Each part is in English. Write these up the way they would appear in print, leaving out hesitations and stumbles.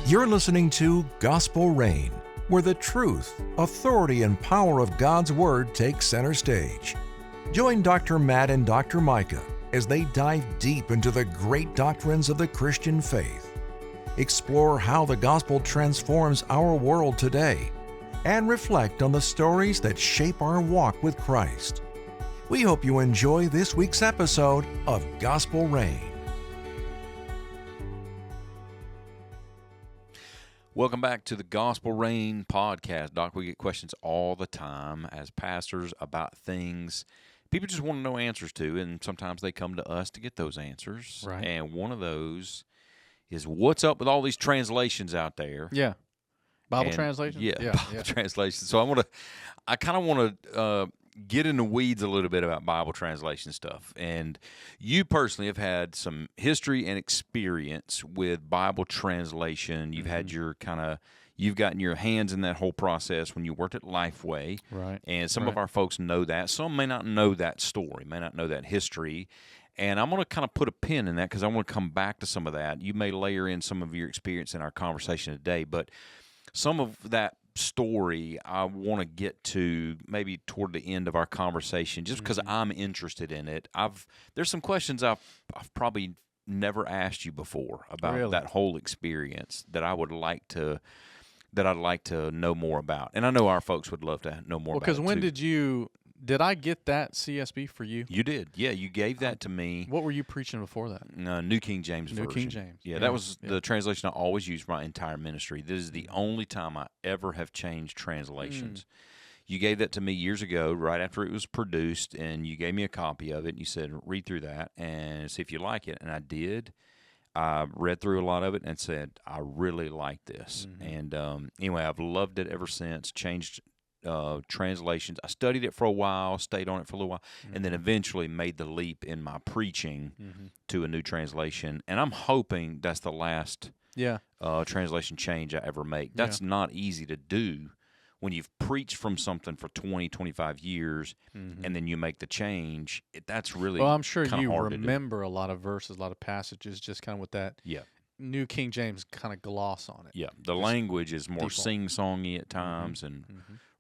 You're listening to Gospel Reign, where the truth, authority, and power of God's Word take center stage. Join Dr. Matt and Dr. Micah as they dive deep into the great doctrines of the Christian faith, explore how the gospel transforms our world today, and reflect on the stories that shape our walk with Christ. We hope you enjoy this week's episode of Gospel Reign. Welcome back to the Gospel Reign podcast. Doc, we get questions all the time as pastors about things people just want to know answers to, and sometimes they come to us to get those answers. Right. And one of those is, what's up with all these translations out there? Yeah. Bible And- translation? Yeah, Bible translation. So I kind of want to get in the weeds a little bit about Bible translation stuff. And you personally have had some history and experience with Bible translation. You've had your you've gotten your hands in that whole process when you worked at Lifeway. Right. And some of our folks know that. Some may not know that story, may not know that history. And I'm going to kind of put a pin in that because I want to come back to some of that. You may layer in some of your experience in our conversation today, but some of that story I want to get to maybe toward the end of our conversation, just because I'm interested in it. There's some questions I've probably never asked you before about that whole experience that I'd like to know more about, and I know our folks would love to know more about it. Because when did I get that CSB for you? You did, yeah. You gave that to me. What were you preaching before that? New King James Version. New King James. Yeah, that was the translation I always used for my entire ministry. This is the only time I ever have changed translations. You gave that to me years ago, right after it was produced, and you gave me a copy of it, and you said, read through that and see if you like it. And I did. I read through a lot of it and said, I really like this. And anyway, I've loved it ever since, changed translations. I studied it for a while, stayed on it for a little while, and then eventually made the leap in my preaching to a new translation. And I'm hoping that's the last translation change I ever make. That's not easy to do when you've preached from something for 20, 25 years, and then you make the change. That's really Well, I'm sure you hard to do. remember a lot of verses, a lot of passages, just kind of with that New King James kind of gloss on it. Yeah, the language is more default. sing-songy at times and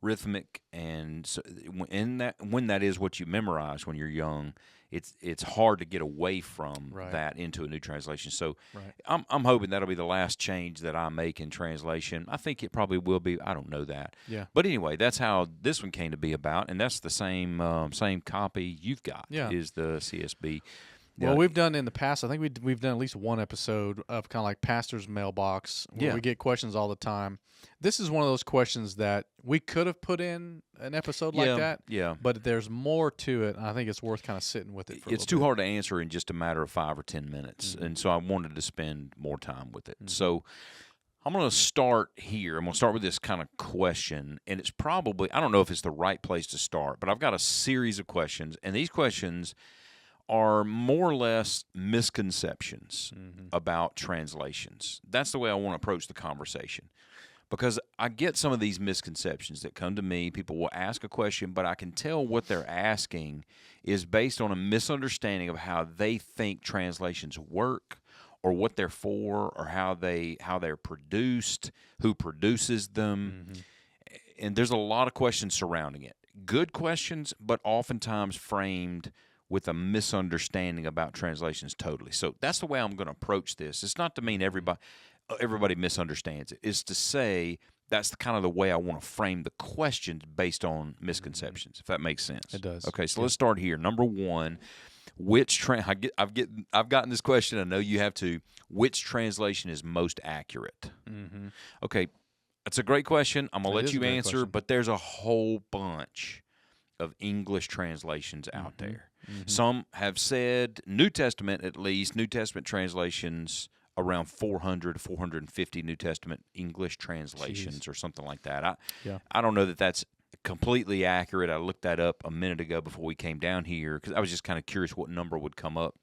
rhythmic, and so when that is what you memorize when you're young, it's hard to get away from that into a new translation. So I'm hoping that'll be the last change that I make in translation. I think it probably will be. I don't know that. Yeah. But anyway, that's how this one came to be about, and that's the same copy you've got is the CSB. Well, we've done in the past, I think we've done at least one episode of kind of like Pastor's Mailbox, where we get questions all the time. This is one of those questions that we could have put in an episode like that, but there's more to it, and I think it's worth kind of sitting with it for a little bit. It's too hard to answer in just a matter of 5 or 10 minutes, and so I wanted to spend more time with it. So I'm going to start here. I'm going to start with this kind of question, and it's probably, I don't know if it's the right place to start, but I've got a series of questions, and these questions are more or less misconceptions about translations. That's the way I want to approach the conversation, because I get some of these misconceptions that come to me. People will ask a question, but I can tell what they're asking is based on a misunderstanding of how they think translations work, or what they're for, or how they're produced, who produces them. And there's a lot of questions surrounding it. Good questions, but oftentimes framed with a misunderstanding about translations totally. So that's the way I'm going to approach this. It's not to mean everybody misunderstands it. It's to say that's kind of the way I want to frame the questions based on misconceptions, if that makes sense. It does. Okay, so let's start here. Number one, I've gotten this question. I know you have too. Which translation is most accurate? Okay, that's a great question. I'm going to let you answer, but there's a whole bunch of English translations out there. Some have said, New Testament at least, New Testament translations, around 400, 450 New Testament English translations or something like that. I don't know that that's completely accurate. I looked that up a minute ago before we came down here because I was just kind of curious what number would come up.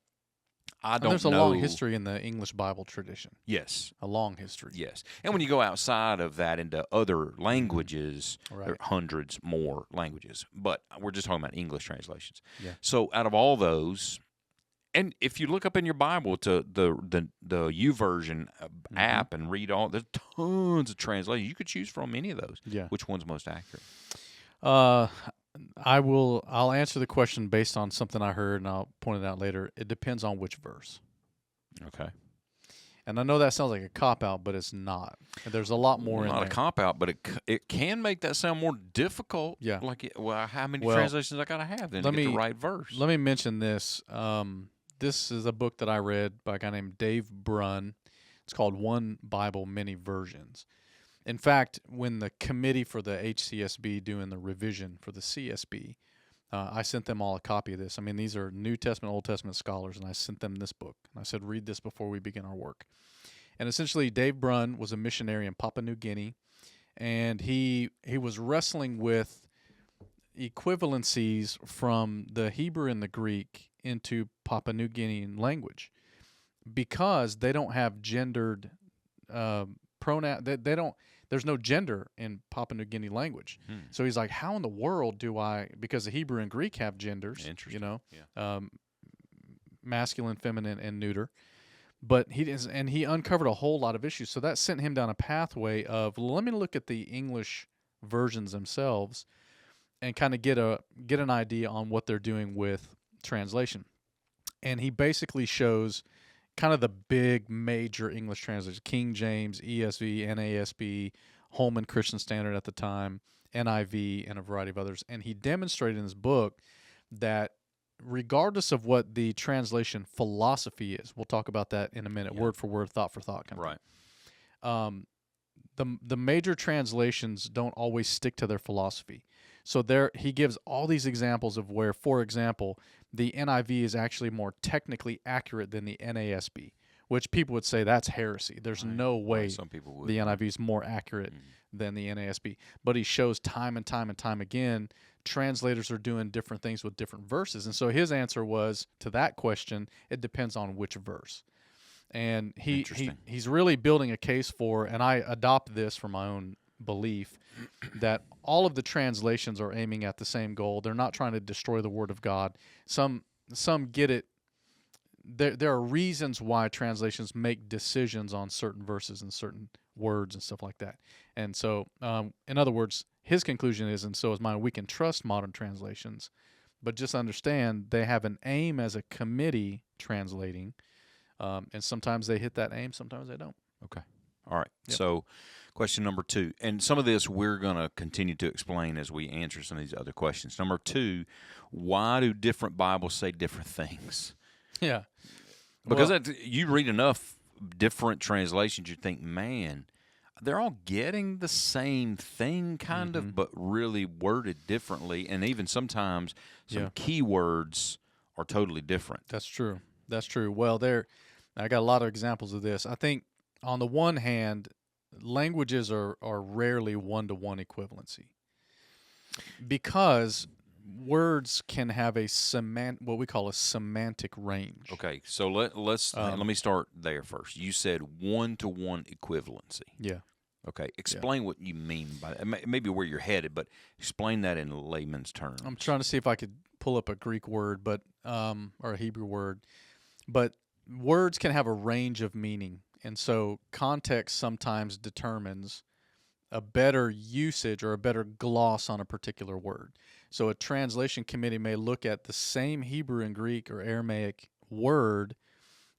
I don't know. There's a long history in the English Bible tradition. Yes. A long history. Yes. And when you go outside of that into other languages, there are hundreds more languages. But we're just talking about English translations. Yeah. So out of all those, And if you look up in your Bible to the YouVersion app and read there's tons of translations. You could choose from any of those. Yeah. Which one's most accurate? I'll answer the question based on something I heard, and I'll point it out later. It depends on which verse. Okay. And I know that sounds like a cop-out, but it's not. There's a lot more in there. Not a cop-out, but it can make that sound more difficult. Yeah. Like, how many translations I got to have then to get the right verse? Let me mention this. This is a book that I read by a guy named Dave Brunn. It's called One Bible, Many Versions. In fact, when the committee for the HCSB doing the revision for the CSB, I sent them all a copy of this. I mean, these are New Testament, Old Testament scholars, and I sent them this book. And I said, read this before we begin our work. And essentially, Dave Brunn was a missionary in Papua New Guinea, and he was wrestling with equivalencies from the Hebrew and the Greek into Papua New Guinean language because they don't have gendered pronoun. They don't. There's no gender in Papua New Guinea language. So he's like, how in the world do I, because the Hebrew and Greek have genders, masculine, feminine, and neuter. But he uncovered a whole lot of issues. So that sent him down a pathway of, let me look at the English versions themselves and kind of get an idea on what they're doing with translation. And he basically shows kind of the big major English translations: King James, ESV, NASB, Holman Christian Standard at the time, NIV, and a variety of others. And he demonstrated in his book that regardless of what the translation philosophy is, we'll talk about that in a minute, word for word, thought for thought. Right. The major translations don't always stick to their philosophy. So he gives all these examples of where, for example, the NIV is actually more technically accurate than the NASB, which people would say that's heresy. There's no way some people would. The NIV is more accurate than the NASB. But he shows time and time and time again, translators are doing different things with different verses. And so his answer was, to that question, it depends on which verse. And he's really building a case for, and I adopt this for my own belief, that all of the translations are aiming at the same goal. They're not trying to destroy the Word of God. Some get it. There are reasons why translations make decisions on certain verses and certain words and stuff like that. And so, in other words, his conclusion is, and so is mine, we can trust modern translations, but just understand they have an aim as a committee translating, and sometimes they hit that aim, sometimes they don't. Okay. All right. Yep. So question number 2, and some of this we're going to continue to explain as we answer some of these other questions. Number 2, why do different Bibles say different things? Yeah. Because you read enough different translations, you think, man, they're all getting the same thing kind of, but really worded differently. And even sometimes some keywords are totally different. That's true. That's true. Well, I got a lot of examples of this. I think on the one hand, languages are rarely one-to-one equivalency because words can have what we call a semantic range. Okay, so let me start there first. You said one-to-one equivalency. Yeah. Okay, explain what you mean by that. Maybe where you're headed, but explain that in layman's terms. I'm trying to see if I could pull up a Greek word, or a Hebrew word. But words can have a range of meaning, and so context sometimes determines a better usage or a better gloss on a particular word. So a translation committee may look at the same Hebrew and Greek or Aramaic word,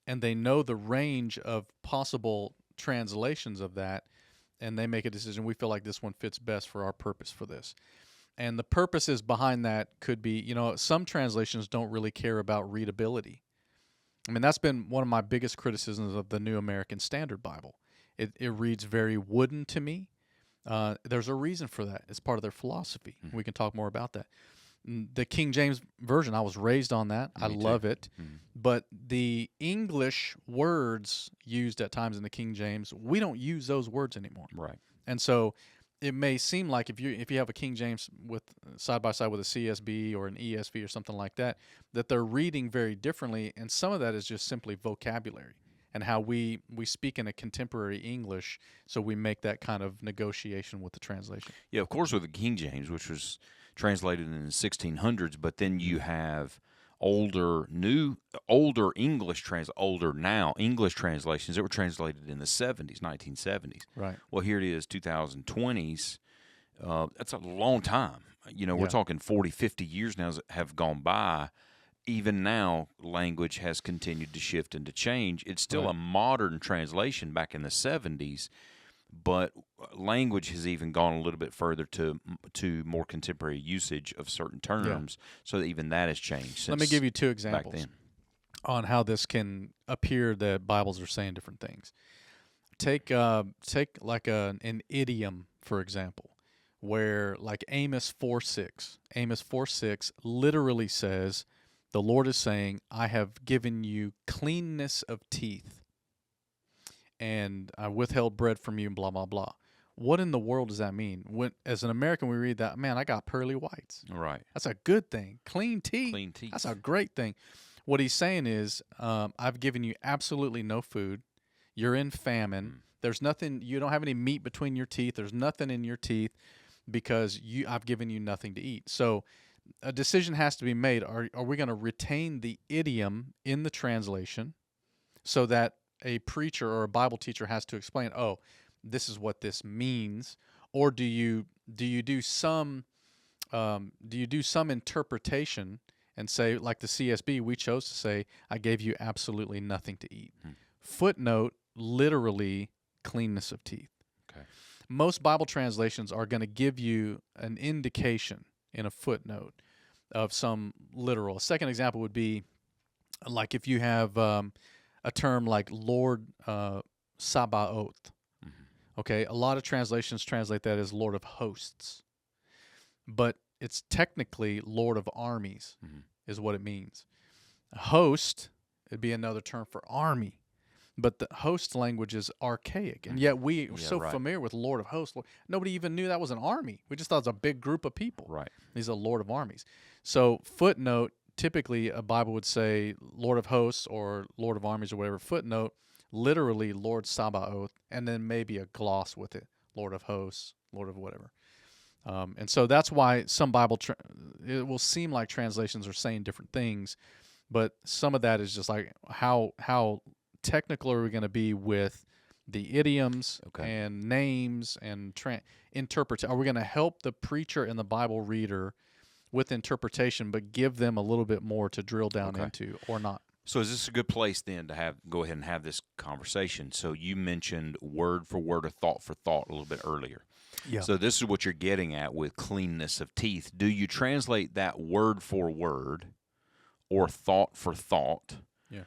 and they know the range of possible translations of that, and they make a decision. We feel like this one fits best for our purpose for this. And the purposes behind that could be, some translations don't really care about readability. I mean, that's been one of my biggest criticisms of the New American Standard Bible. It reads very wooden to me. There's a reason for that. It's part of their philosophy. Mm-hmm. We can talk more about that. The King James Version, I was raised on that. I love it. Mm-hmm. But the English words used at times in the King James, we don't use those words anymore. Right. And so it may seem like if you have a King James with side by side with a CSB or an ESV or something like that they're reading very differently, and some of that is just simply vocabulary and how we speak in a contemporary English, so we make that kind of negotiation with the translation. Yeah, of course, with the King James, which was translated in the 1600s, but then you have older English translations that were translated in the 70s, 1970s. Right. Well, here it is, 2020s. That's a long time. We're talking 40, 50 years now have gone by. Even now, language has continued to shift and to change. It's still a modern translation back in the 70s, but language has even gone a little bit further to more contemporary usage of certain terms, so that even that has changed since. Let me give you two examples back then on how this can appear that Bibles are saying different things. Take like an idiom, for example, where like Amos 4:6 literally says, the Lord is saying, I have given you cleanness of teeth, and I withheld bread from you, and blah, blah, blah. What in the world does that mean? When, as an American, we read that, man, I got pearly whites. Right. That's a good thing. Clean teeth. Clean teeth. That's a great thing. What he's saying is, I've given you absolutely no food. You're in famine. There's nothing. You don't have any meat between your teeth. There's nothing in your teeth because I've given you nothing to eat. So a decision has to be made. Are we going to retain the idiom in the translation so that a preacher or a Bible teacher has to explain, oh, this is what this means, or do you do some interpretation and say, like the CSB, we chose to say, I gave you absolutely nothing to eat. Footnote, literally cleanness of teeth. Okay. Most Bible translations are going to give you an indication in a footnote of some literal. A second example would be like if you have a term like Lord Sabaoth. Okay, a lot of translations translate that as Lord of Hosts, but it's technically Lord of Armies is what it means. A host, it'd be another term for army, but the host language is archaic, and yet we are so familiar with Lord of Hosts. Nobody even knew that was an army. We just thought it was a big group of people. Right. He's a Lord of Armies. So footnote, typically a Bible would say Lord of Hosts or Lord of Armies or whatever. Footnote, literally Lord Sabaoth, and then maybe a gloss with it, Lord of Hosts, Lord of whatever. And so that's why some Bible, it will seem like translations are saying different things, but some of that is just like how technical are we going to be with the idioms and names and interpret? Are we going to help the preacher and the Bible reader with interpretation, but give them a little bit more to drill down into, or not? So is this a good place then to go ahead and have this conversation? So you mentioned word for word or thought for thought a little bit earlier. Yeah. So this is what you're getting at with cleanness of teeth. Do you translate that word for word or thought for thought? Yeah.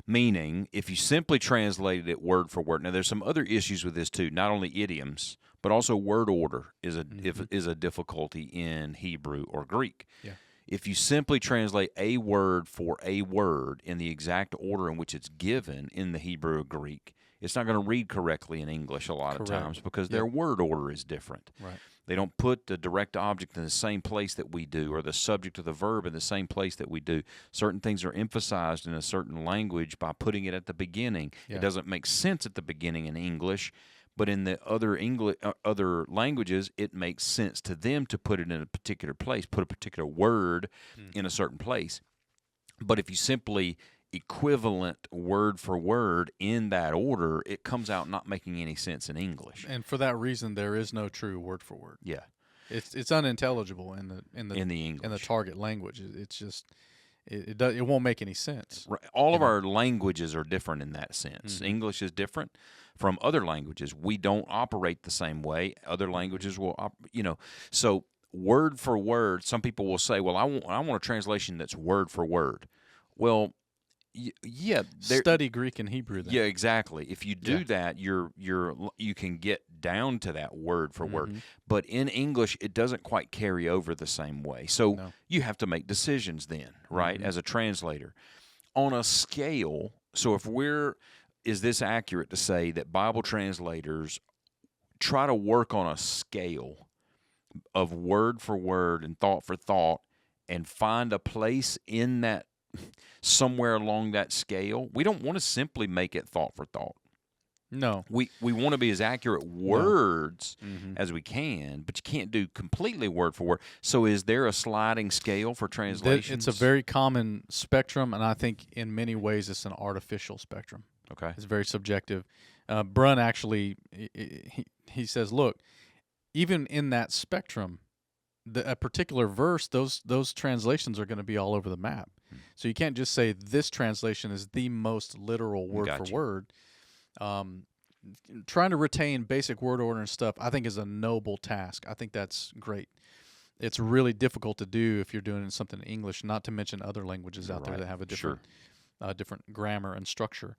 Meaning, if you simply translated it word for word. Now, there's some other issues with this too. Not only idioms, but also word order is a difficulty in Hebrew or Greek. Yeah. If you simply translate a word for a word in the exact order in which it's given in the Hebrew or Greek, it's not going to read correctly in English a lot of times because their word order is different. Right. They don't put the direct object in the same place that we do, or the subject of the verb in the same place that we do. Certain things are emphasized in a certain language by putting it at the beginning. Yeah. It doesn't make sense at the beginning in English, but in the other languages, it makes sense to them to put it in a particular place, put a particular word in a certain place. But if you simply equivalent word for word in that order, it comes out not making any sense in English. And for that reason, there is no true word for word. Yeah, it's unintelligible in the English, in the target language. It's just it won't make any sense. Right. All of our languages are different in that sense. English is different from other languages. We don't operate the same way. Other languages will, So word for word, some people will say, "Well, I want a translation that's word for word." Well, yeah, study Greek and Hebrew. Then. Yeah, exactly. If you do that, you can get down to that word for word. But in English, it doesn't quite carry over the same way. So you have to make decisions then, right? As a translator, on a scale. So is this accurate to say that Bible translators try to work on a scale of word for word and thought for thought, and find a place in that? Somewhere along that scale? We don't want to simply make it thought for thought. No. We want to be as accurate words as we can, but you can't do completely word for word. So is there a sliding scale for translations? It's a very common spectrum, and I think in many ways it's an artificial spectrum. Okay. It's very subjective. Brun actually, he says, look, even in that spectrum, a particular verse, those translations are going to be all over the map. So you can't just say this translation is the most literal word for word. Trying to retain basic word order and stuff, I think, is a noble task. I think that's great. It's really difficult to do if you're doing something in English, not to mention other languages out there that have a different, different grammar and structure.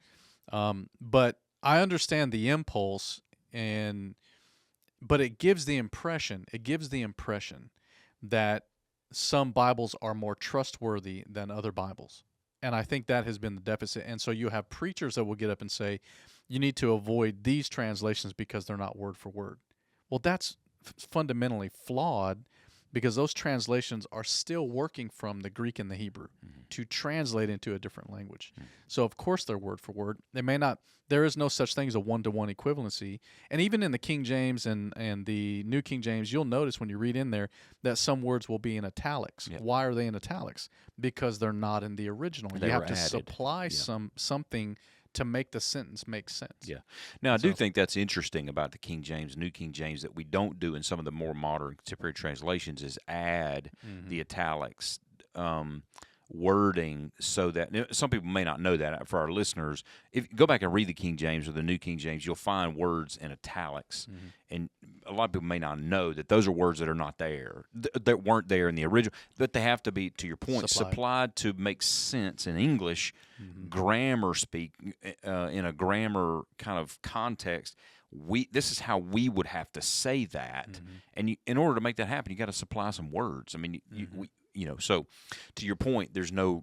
But I understand the impulse, but it gives the impression that some Bibles are more trustworthy than other Bibles. And I think that has been the deficit. And so you have preachers that will get up and say, you need to avoid these translations because they're not word for word. Well, that's fundamentally flawed, because those translations are still working from the Greek and the Hebrew to translate into a different language. So, of course, they're word for word. They may not. There is no such thing as a one-to-one equivalency. And even in the King James and the New King James, you'll notice when you read in there that some words will be in italics. Yep. Why are they in italics? Because they're not in the original. You have to supply something to make the sentence make sense. Yeah. Now, I do think that's interesting about the King James, New King James, that we don't do in some of the more modern contemporary translations is add the italics wording, so that some people may not know that. For our listeners, if you go back and read the King James or the New King James, you'll find words in italics. And a lot of people may not know that those are words that are not there, that weren't there in the original, but they have to be, to your point, supplied to make sense in English, grammar speak, in a grammar kind of context. This is how we would have to say that, and in order to make that happen, you got to supply some words. I mean, so to your point, there's no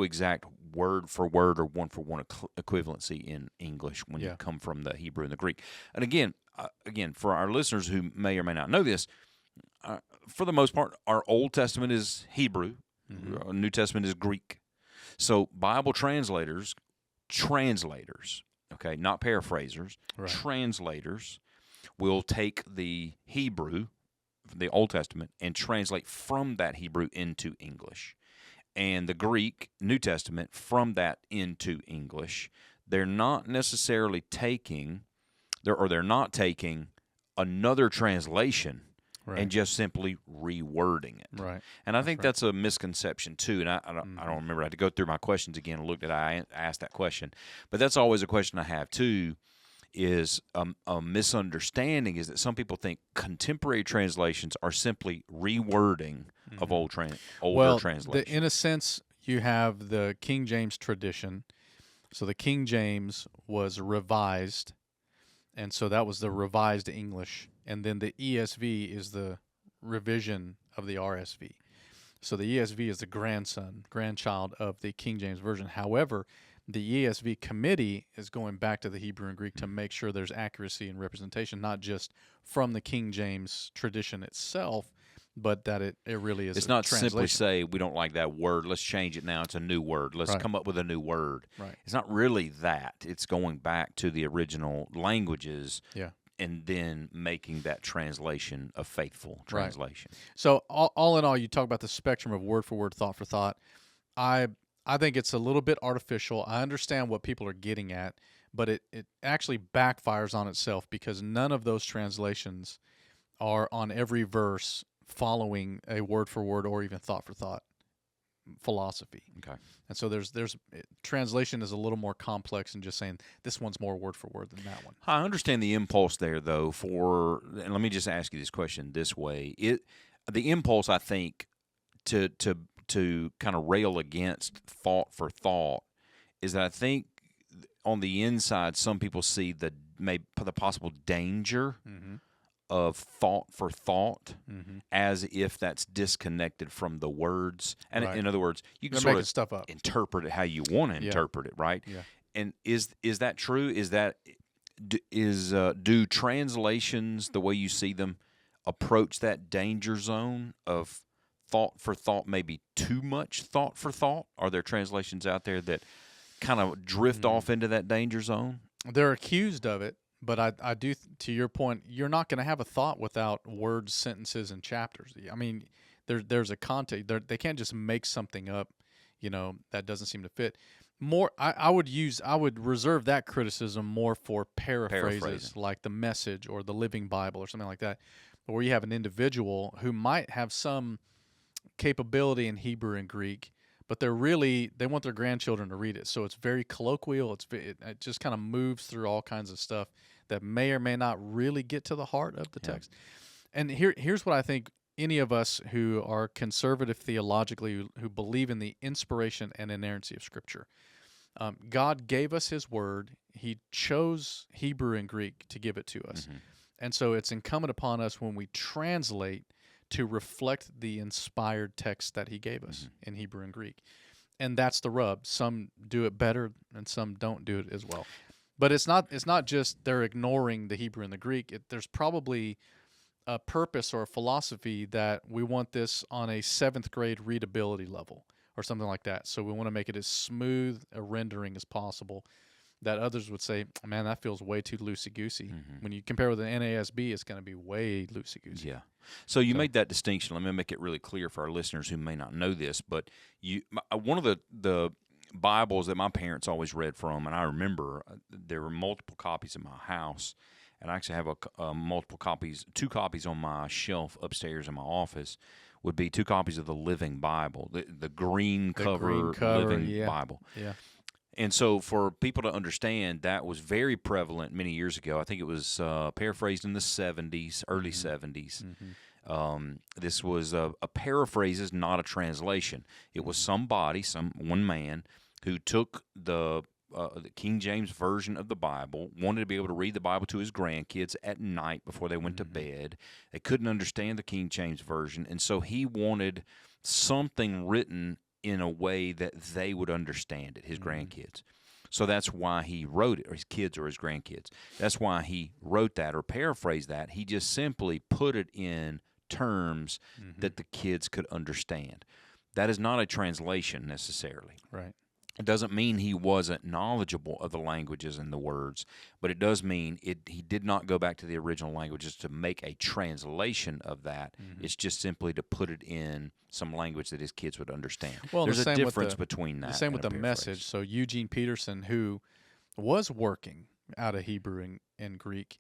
exact word for word or one for one equivalency in English when you come from the Hebrew and the Greek. And again, for our listeners who may or may not know this, for the most part, our Old Testament is Hebrew, our New Testament is Greek. So Bible translators, okay, not paraphrasers, translators will take the Hebrew, the Old Testament, and translate from that Hebrew into English. And the Greek, New Testament, from that into English. They're not necessarily taking, they're not taking another translation and just simply rewording it. Right. And I think that's a misconception too. And I don't remember. I had to go through my questions again and looked at. I asked that question, but that's always a question I have too. Is a misunderstanding is that some people think contemporary translations are simply rewording of older translations. In a sense, you have the King James tradition. So the King James was revised, and so that was the revised English. And then the ESV is the revision of the RSV. So the ESV is the grandchild of the King James Version. However, the ESV committee is going back to the Hebrew and Greek to make sure there's accuracy and representation, not just from the King James tradition itself, but that it really is. It's not simply say we don't like that word, let's change it now. It's a new word. Let's come up with a new word. Right. It's not really that. It's going back to the original languages. Yeah. And then making that translation a faithful translation. Right. So all in all, you talk about the spectrum of word for word, thought for thought. I think it's a little bit artificial. I understand what people are getting at, but it actually backfires on itself, because none of those translations are on every verse following a word for word or even thought for thought philosophy. Okay. And so there's translation is a little more complex than just saying this one's more word for word than that one. I understand the impulse there, though, and let me just ask you this question this way. The impulse, I think, to kind of rail against thought for thought is that I think on the inside some people see the possible danger of thought for thought as if that's disconnected from the words. And in other words, you can sort of stuff up. Interpret it how you want to interpret it, right? Yeah. And is that true? Do translations, the way you see them, approach that danger zone of thought for thought, maybe too much thought for thought? Are there translations out there that kind of drift off into that danger zone? They're accused of it, but I do, to your point, you're not going to have a thought without words, sentences, and chapters. I mean, there's a context. They can't just make something up, that doesn't seem to fit. More, I would reserve that criticism more for paraphrases like the Message or the Living Bible or something like that, where you have an individual who might have some capability in Hebrew and Greek, but they want their grandchildren to read it. So it's very colloquial. It just kind of moves through all kinds of stuff that may or may not really get to the heart of the text. And here's what I think any of us who are conservative theologically, who believe in the inspiration and inerrancy of Scripture. God gave us His Word. He chose Hebrew and Greek to give it to us. Mm-hmm. And so it's incumbent upon us when we translate to reflect the inspired text that He gave us in Hebrew and Greek. And that's the rub. Some do it better and some don't do it as well. But it's not just they're ignoring the Hebrew and the Greek. There's probably a purpose or a philosophy that we want this on a 7th grade readability level or something like that. So we want to make it as smooth a rendering as possible, that others would say, man, that feels way too loosey-goosey. Mm-hmm. When you compare with the NASB, it's going to be way loosey-goosey. Yeah. So you made that distinction. Let me make it really clear for our listeners who may not know this, but one of the Bibles that my parents always read from, and I remember there were multiple copies in my house, and I actually have two copies on my shelf upstairs in my office, would be 2 copies of the Living Bible, the green cover Living Bible. Yeah. And so for people to understand, that was very prevalent many years ago. I think it was paraphrased in the 70s, early 70s. Mm-hmm. This was a paraphrase, is not a translation. It was one man, who took the King James Version of the Bible, wanted to be able to read the Bible to his grandkids at night before they went to bed. They couldn't understand the King James Version, and so he wanted something written in a way that they would understand it, his grandkids. So that's why he wrote it, or his kids or his grandkids. That's why he wrote that or paraphrased that. He just simply put it in terms that the kids could understand. That is not a translation necessarily. Right. It doesn't mean he wasn't knowledgeable of the languages and the words, but it does mean he did not go back to the original languages to make a translation of that. Mm-hmm. It's just simply to put it in some language that his kids would understand. Well, there's a difference between that. The same with the Message. So Eugene Peterson, who was working out of Hebrew and Greek,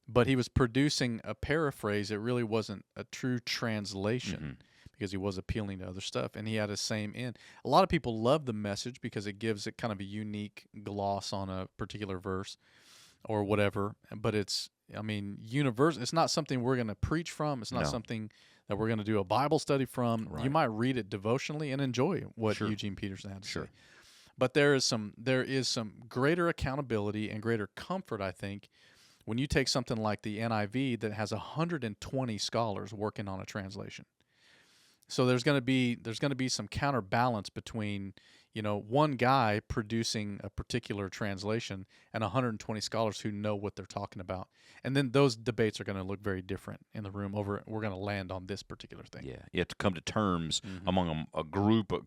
but he was producing a paraphrase. It really wasn't a true translation. Mm-hmm. Because he was appealing to other stuff, and he had the same end. A lot of people love the Message because it gives it kind of a unique gloss on a particular verse or whatever. But it's universal. It's not something we're going to preach from. It's not something that we're going to do a Bible study from. Right. You might read it devotionally and enjoy what Eugene Peterson had to say. But there is some greater accountability and greater comfort, I think, when you take something like the NIV that has 120 scholars working on a translation. So there's going to be some counterbalance between, one guy producing a particular translation and 120 scholars who know what they're talking about. And then those debates are going to look very different in the room we're going to land on this particular thing. Yeah, you have to come to terms among a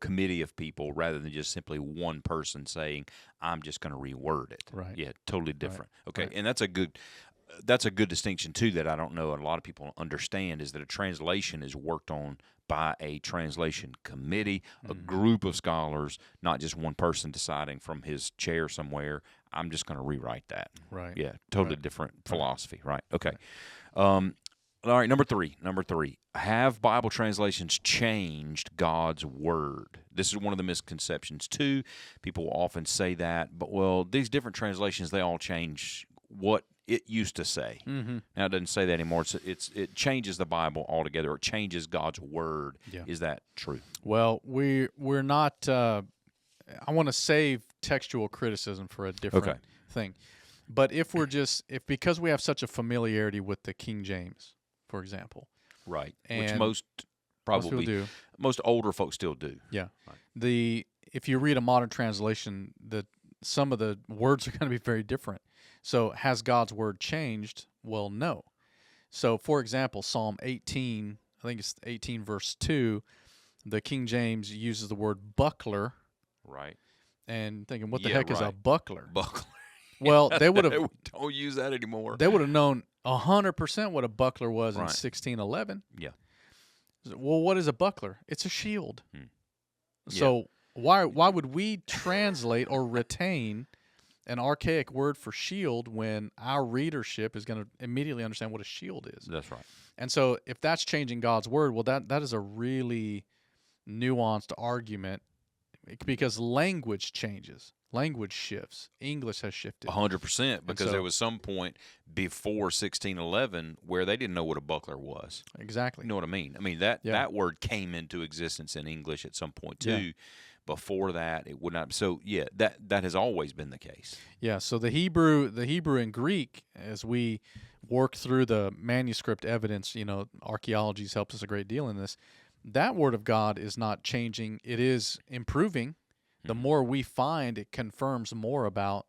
committee of people rather than just simply one person saying, I'm just going to reword it. Right. Yeah, totally different. Right. Okay, right. And that's a good distinction too that I don't know a lot of people understand, is that a translation is worked on by a translation committee, a group of scholars, not just one person deciding from his chair somewhere, I'm just going to rewrite that. Right. Yeah, totally different philosophy. Right. Okay. All right, number three. Have Bible translations changed God's Word? This is one of the misconceptions too. People will often say that, but these different translations, they all change what it used to say. Mm-hmm. Now it doesn't say that anymore. It changes the Bible altogether. It changes God's Word. Yeah. Is that true? Well, we're not. I want to save textual criticism for a different thing. But because we have such a familiarity with the King James, for example, right, which most older folks still do. Yeah. Right. If you read a modern translation, some of the words are going to be very different. So has God's Word changed? Well, no. So, for example, Psalm 18, I think it's 18 verse 2, the King James uses the word buckler. Right. And thinking, what the heck is a buckler? Buckler. Well, they would have. Don't use that anymore. They would have known 100% what a buckler was in Right. 1611. Yeah. Well, what is a buckler? It's a shield. Yeah. So why would we translate or retain an archaic word for shield when our readership is going to immediately understand what a shield is? That's right. And so if that's changing God's word, well, that is a really nuanced argument because language changes. Language shifts. English has shifted. 100%, because there was some point before 1611 where they didn't know what a buckler was. Exactly. You know what I mean? I mean, that word came into existence in English at some point, too. Yeah. Before that, it would not. So, yeah, that has always been the case. Yeah, so the Hebrew and Greek, as we work through the manuscript evidence, archaeology helps us a great deal in this. That word of God is not changing. It is improving. The more we find, it confirms more about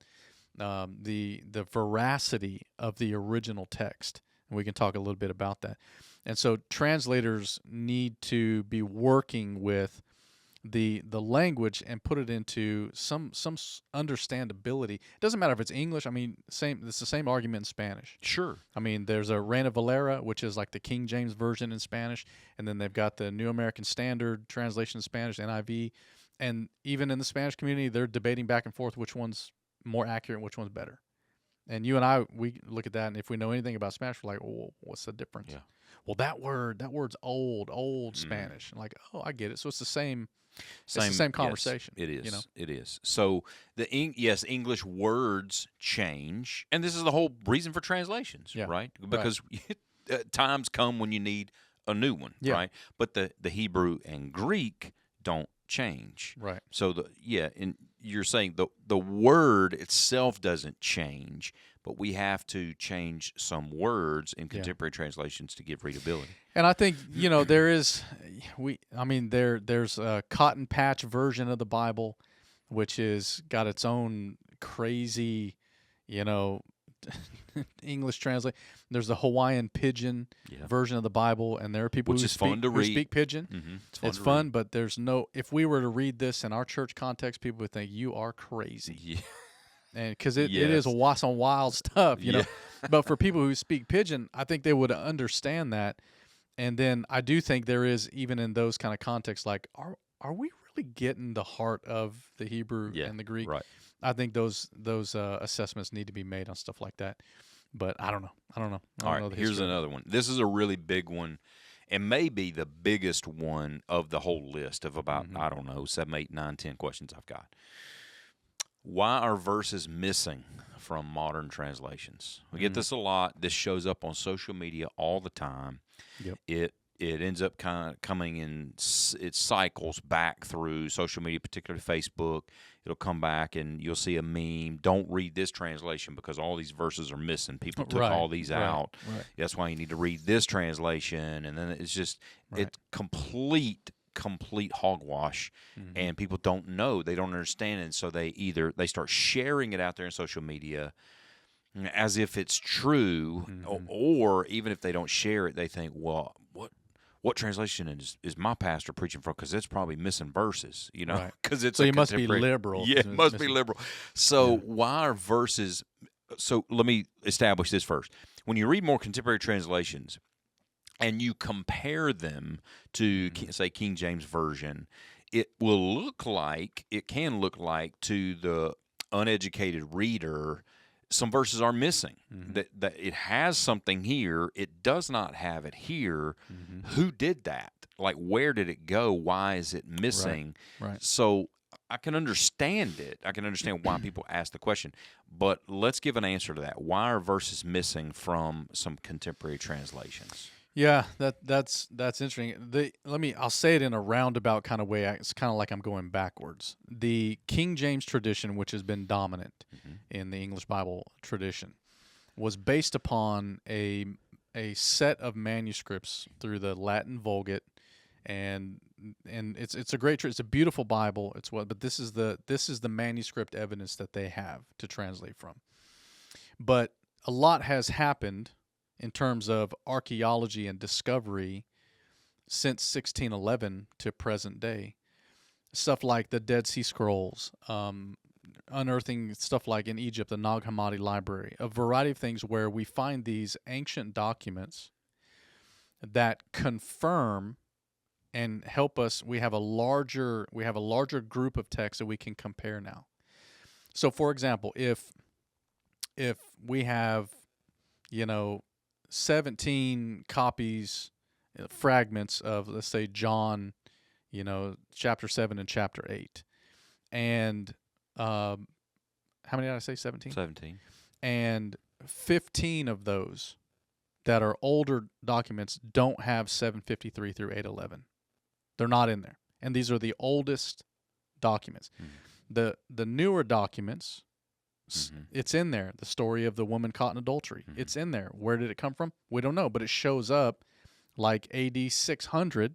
the veracity of the original text. And we can talk a little bit about that. And so translators need to be working with the language and put it into some understandability. It doesn't matter if it's English. I mean, it's the same argument in Spanish. Sure. I mean, there's a Reina Valera, which is like the King James Version in Spanish, and then they've got the New American Standard translation in Spanish, NIV. And even in the Spanish community, they're debating back and forth which one's more accurate, which one's better. And you and I, we look at that, and if we know anything about Spanish, we're like, well, what's the difference? Yeah. Well, that word's old Spanish. Like, oh, I get it. So it's the same conversation. Yes, it is. It is. So English words change, and this is the whole reason for translations, right? Because times come when you need a new one, right? But the Hebrew and Greek don't change, right? So and you're saying the word itself doesn't change, but we have to change some words in contemporary translations to give readability. And I think there's a cotton patch version of the Bible, which is got its own crazy, English translate. There's the Hawaiian Pidgin version of the Bible, and there are people who speak Pidgin. Mm-hmm. It's fun, but there's no. If we were to read this in our church context, people would think you are crazy. Yeah. And because it is some wild stuff, know. But for people who speak Pidgin, I think they would understand that. And then I do think there is, even in those kind of contexts, like, are we really getting the heart of the Hebrew and the Greek? Right. I think those assessments need to be made on stuff like that. But I don't know. All right, here's another one. This is a really big one, and maybe the biggest one of the whole list of about, 7, 8, 9, 10 questions I've got. Why are verses missing from modern translations? We get this a lot. This shows up on social media all the time. Yep. It ends up kind of coming in, it cycles back through social media, particularly Facebook. It'll come back and you'll see a meme. Don't read this translation because all these verses are missing. People took all these out. Right. That's why you need to read this translation. And then it's just it's complete hogwash, and people don't know. They don't understand, and so they start sharing it out there in social media as if it's true, or even if they don't share it, they think, well, what translation is my pastor preaching from? Because it's probably missing verses, because it's so he must be liberal. Yeah, it must be liberal. So why are verses? So let me establish this first. When you read more contemporary translations and you compare them to, say, King James Version, it can look like to the uneducated reader, some verses are missing. That it has something here, it does not have it here. Who did that? Like, where did it go? Why is it missing? Right. So I can understand it. I can understand why people ask the question. But let's give an answer to that. Why are verses missing from some contemporary translations? Yeah, that's interesting. I'll say it in a roundabout kind of way. It's kind of like I'm going backwards. The King James tradition, which has been dominant in the English Bible tradition, was based upon a set of manuscripts through the Latin Vulgate, and it's a beautiful Bible. But this is the manuscript evidence that they have to translate from. But a lot has happened in terms of archaeology and discovery since 1611 to present day. Stuff like the Dead Sea Scrolls, unearthing stuff like in Egypt, the Nag Hammadi Library, a variety of things where we find these ancient documents that confirm and help us. We have a larger group of texts that we can compare now. So, for example, if we have 17 copies, fragments of, let's say, John, chapter 7 and chapter 8, and how many did I say? 17. 17. And 15 of those that are older documents don't have 753 through 811. They're not in there, and these are the oldest documents. The newer documents, it's in there. The story of the woman caught in adultery, it's in there. Where did it come from? We don't know, but it shows up like AD 600,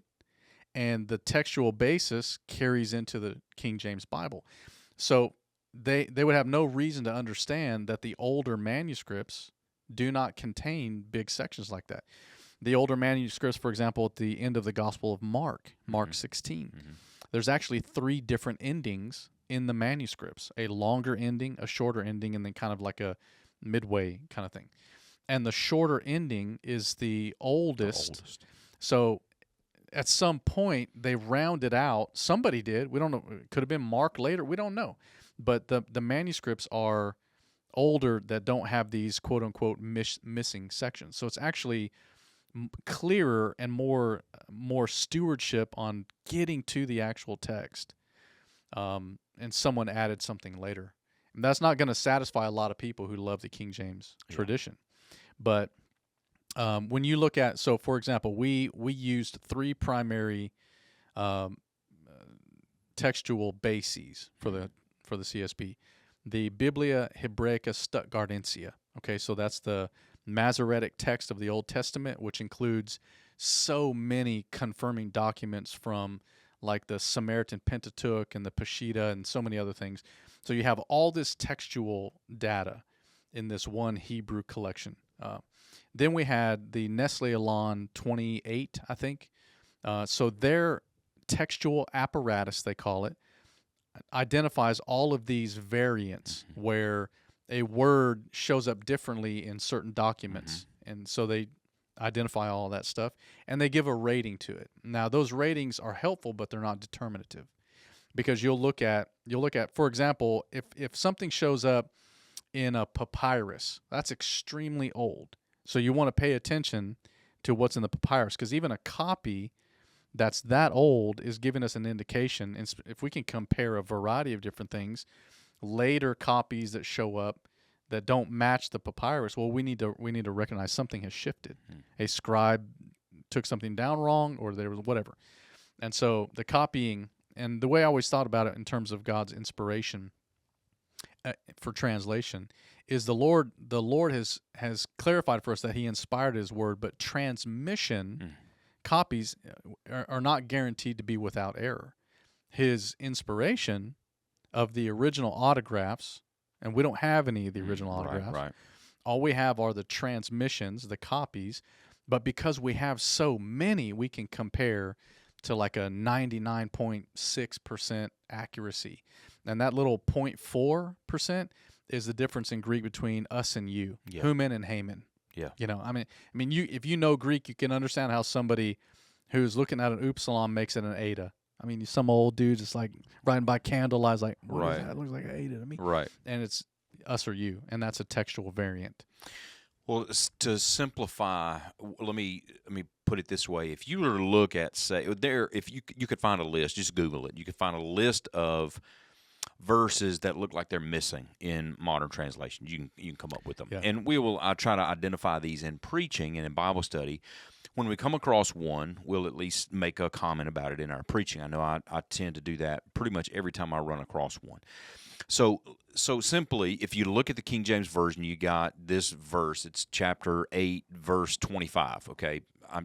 and the textual basis carries into the King James Bible. So they would have no reason to understand that the older manuscripts do not contain big sections like that. The older manuscripts, for example, at the end of the Gospel of Mark, Mark 16, there's actually 3 different endings in the manuscripts: a longer ending, a shorter ending, and then kind of like a midway kind of thing. And the shorter ending is the oldest. So at some point, they rounded out. Somebody did. We don't know. It could have been Mark later. We don't know. But the manuscripts are older that don't have these quote-unquote missing sections. So it's actually clearer and more stewardship on getting to the actual text. And someone added something later. And that's not going to satisfy a lot of people who love the King James tradition. But when you look at, so for example, we used 3 primary textual bases for the CSB. The Biblia Hebraica Stuttgartensia. Okay, so that's the Masoretic text of the Old Testament, which includes so many confirming documents from like the Samaritan Pentateuch and the Peshitta and so many other things. So you have all this textual data in this one Hebrew collection. Then we had the Nestle Aland 28, I think. So their textual apparatus, they call it, identifies all of these variants where a word shows up differently in certain documents. And so they identify all of that stuff, and they give a rating to it. Now, those ratings are helpful, but they're not determinative, because you'll look at, for example, if something shows up in a papyrus, that's extremely old. So you want to pay attention to what's in the papyrus, because even a copy that's that old is giving us an indication. And if we can compare a variety of different things, later copies that show up that don't match the papyrus, well, we need to recognize something has shifted. A scribe took something down wrong, or there was whatever. And so the copying, and the way I always thought about it in terms of God's inspiration for translation, is the Lord has clarified for us that He inspired His word, but transmission copies are not guaranteed to be without error. His inspiration of the original autographs, and we don't have any of the original autographs. Right. All we have are the transmissions, the copies, but because we have so many, we can compare to like a 99.6% accuracy. And that little 0.4% is the difference in Greek between us and you, Human and Haman. Yeah. I mean, if you know Greek, you can understand how somebody who's looking at an upsilon makes it an eta. I mean, some old dude's just like riding by candlelight, like, what is that? It looks like an eta to me. Right. And it's us or you, and that's a textual variant. Well, to simplify, let me put it this way: if you were to look at, say, if you could find a list, just Google it. You could find a list of verses that look like they're missing in modern translations. You can come up with them, and I try to identify these in preaching and in Bible study. When we come across one, we'll at least make a comment about it in our preaching. I know I tend to do that pretty much every time I run across one. So simply, if you look at the King James Version, you got this verse. It's chapter 8, verse 25, okay?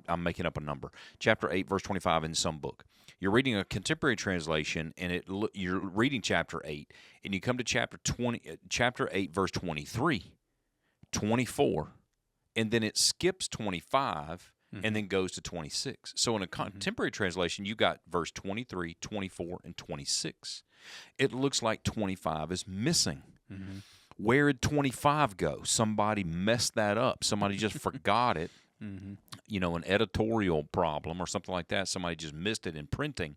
I'm making up a number. Chapter 8, verse 25 in some book. You're reading a contemporary translation, and you're reading chapter 8, and you come to chapter 8, verse 23, 24, and then it skips 25, and then goes to 26. So in a contemporary translation, you got verse 23, 24, and 26. It looks like 25 is missing. Where did 25 go? Somebody messed that up. Somebody just forgot it. You know, an editorial problem or something like that. Somebody just missed it in printing.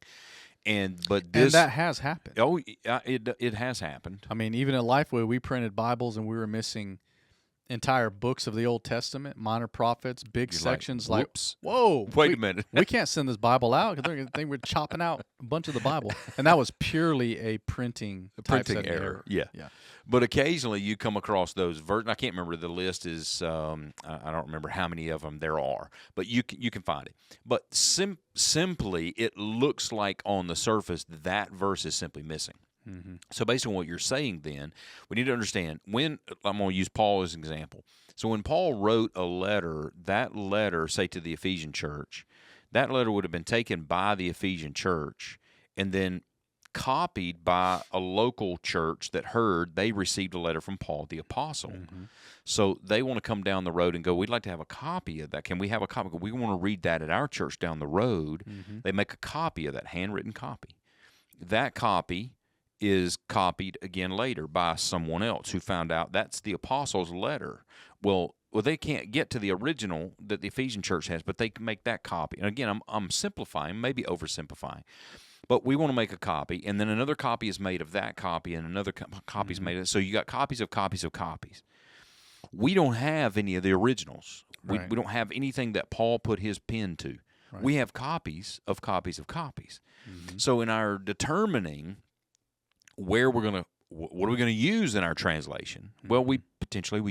And that has happened. Oh, it has happened. I mean, even at Lifeway, we printed Bibles and we were missing entire books of the Old Testament, minor prophets, big sections. Like, whoa, wait a minute, we can't send this Bible out because they're going to think we're chopping out a bunch of the Bible, and that was purely a printing error. Yeah. But occasionally you come across those versions. I can't remember, the list is. I don't remember how many of them there are, but you can find it. But simply, it looks like on the surface that verse is simply missing. So based on what you're saying, then we need to understand when I'm going to use Paul as an example. So when Paul wrote a letter, that letter, say to the Ephesian church, that letter would have been taken by the Ephesian church and then copied by a local church that heard they received a letter from Paul the apostle. So they want to come down the road and go, we'd like to have a copy of that. Can we have a copy? We want to read that at our church down the road. They make a copy of that, handwritten copy. That copy is copied again later by someone else who found out that's the apostle's letter. Well, they can't get to the original that the Ephesian church has, but they can make that copy. And again, I'm simplifying, maybe oversimplifying. But we want to make a copy, and then another copy is made of that copy, and another copy is made of it. So you got copies of copies of copies. We don't have any of the originals. Right. We don't have anything that Paul put his pen to. Right. We have copies of copies of copies. So in our determining where what are we going to use in our translation? Well, we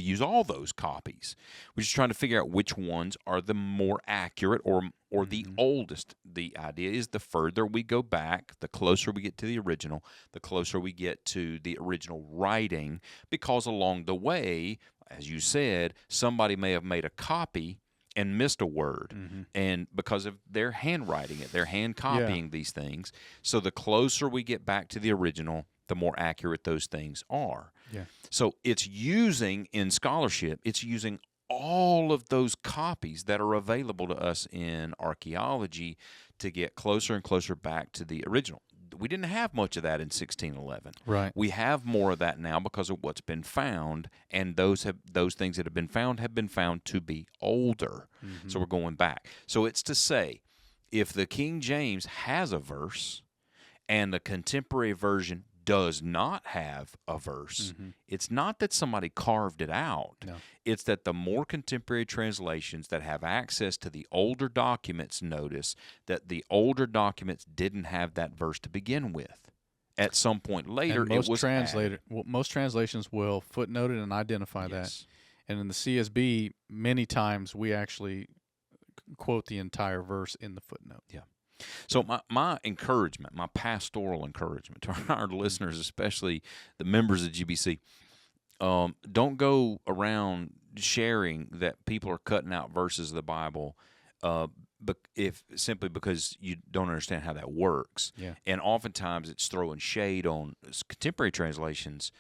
use all those copies. We're just trying to figure out which ones are the more accurate or the oldest. The idea is the further we go back, the closer we get to the original, the closer we get to the original writing, because along the way, as you said, somebody may have made a copy and missed a word, and because of their handwriting it, they're hand copying these things. So the closer we get back to the original, the more accurate those things are. Yeah. So it's using, in scholarship, it's using all of those copies that are available to us in archaeology to get closer and closer back to the original. We didn't have much of that in 1611. Right. We have more of that now because of what's been found, and those things that have been found to be older. So we're going back. So it's to say, if the King James has a verse and the contemporary version does not have a verse, it's not that somebody carved it out. No. It's that the more contemporary translations that have access to the older documents notice that the older documents didn't have that verse to begin with. At some point later, and most it was added. most translations will footnote it and identify that. And in the CSB, many times we actually quote the entire verse in the footnote. Yeah. So my encouragement, my pastoral encouragement to our listeners, especially the members of GBC, don't go around sharing that people are cutting out verses of the Bible simply because you don't understand how that works. Yeah. And oftentimes it's throwing shade on contemporary translations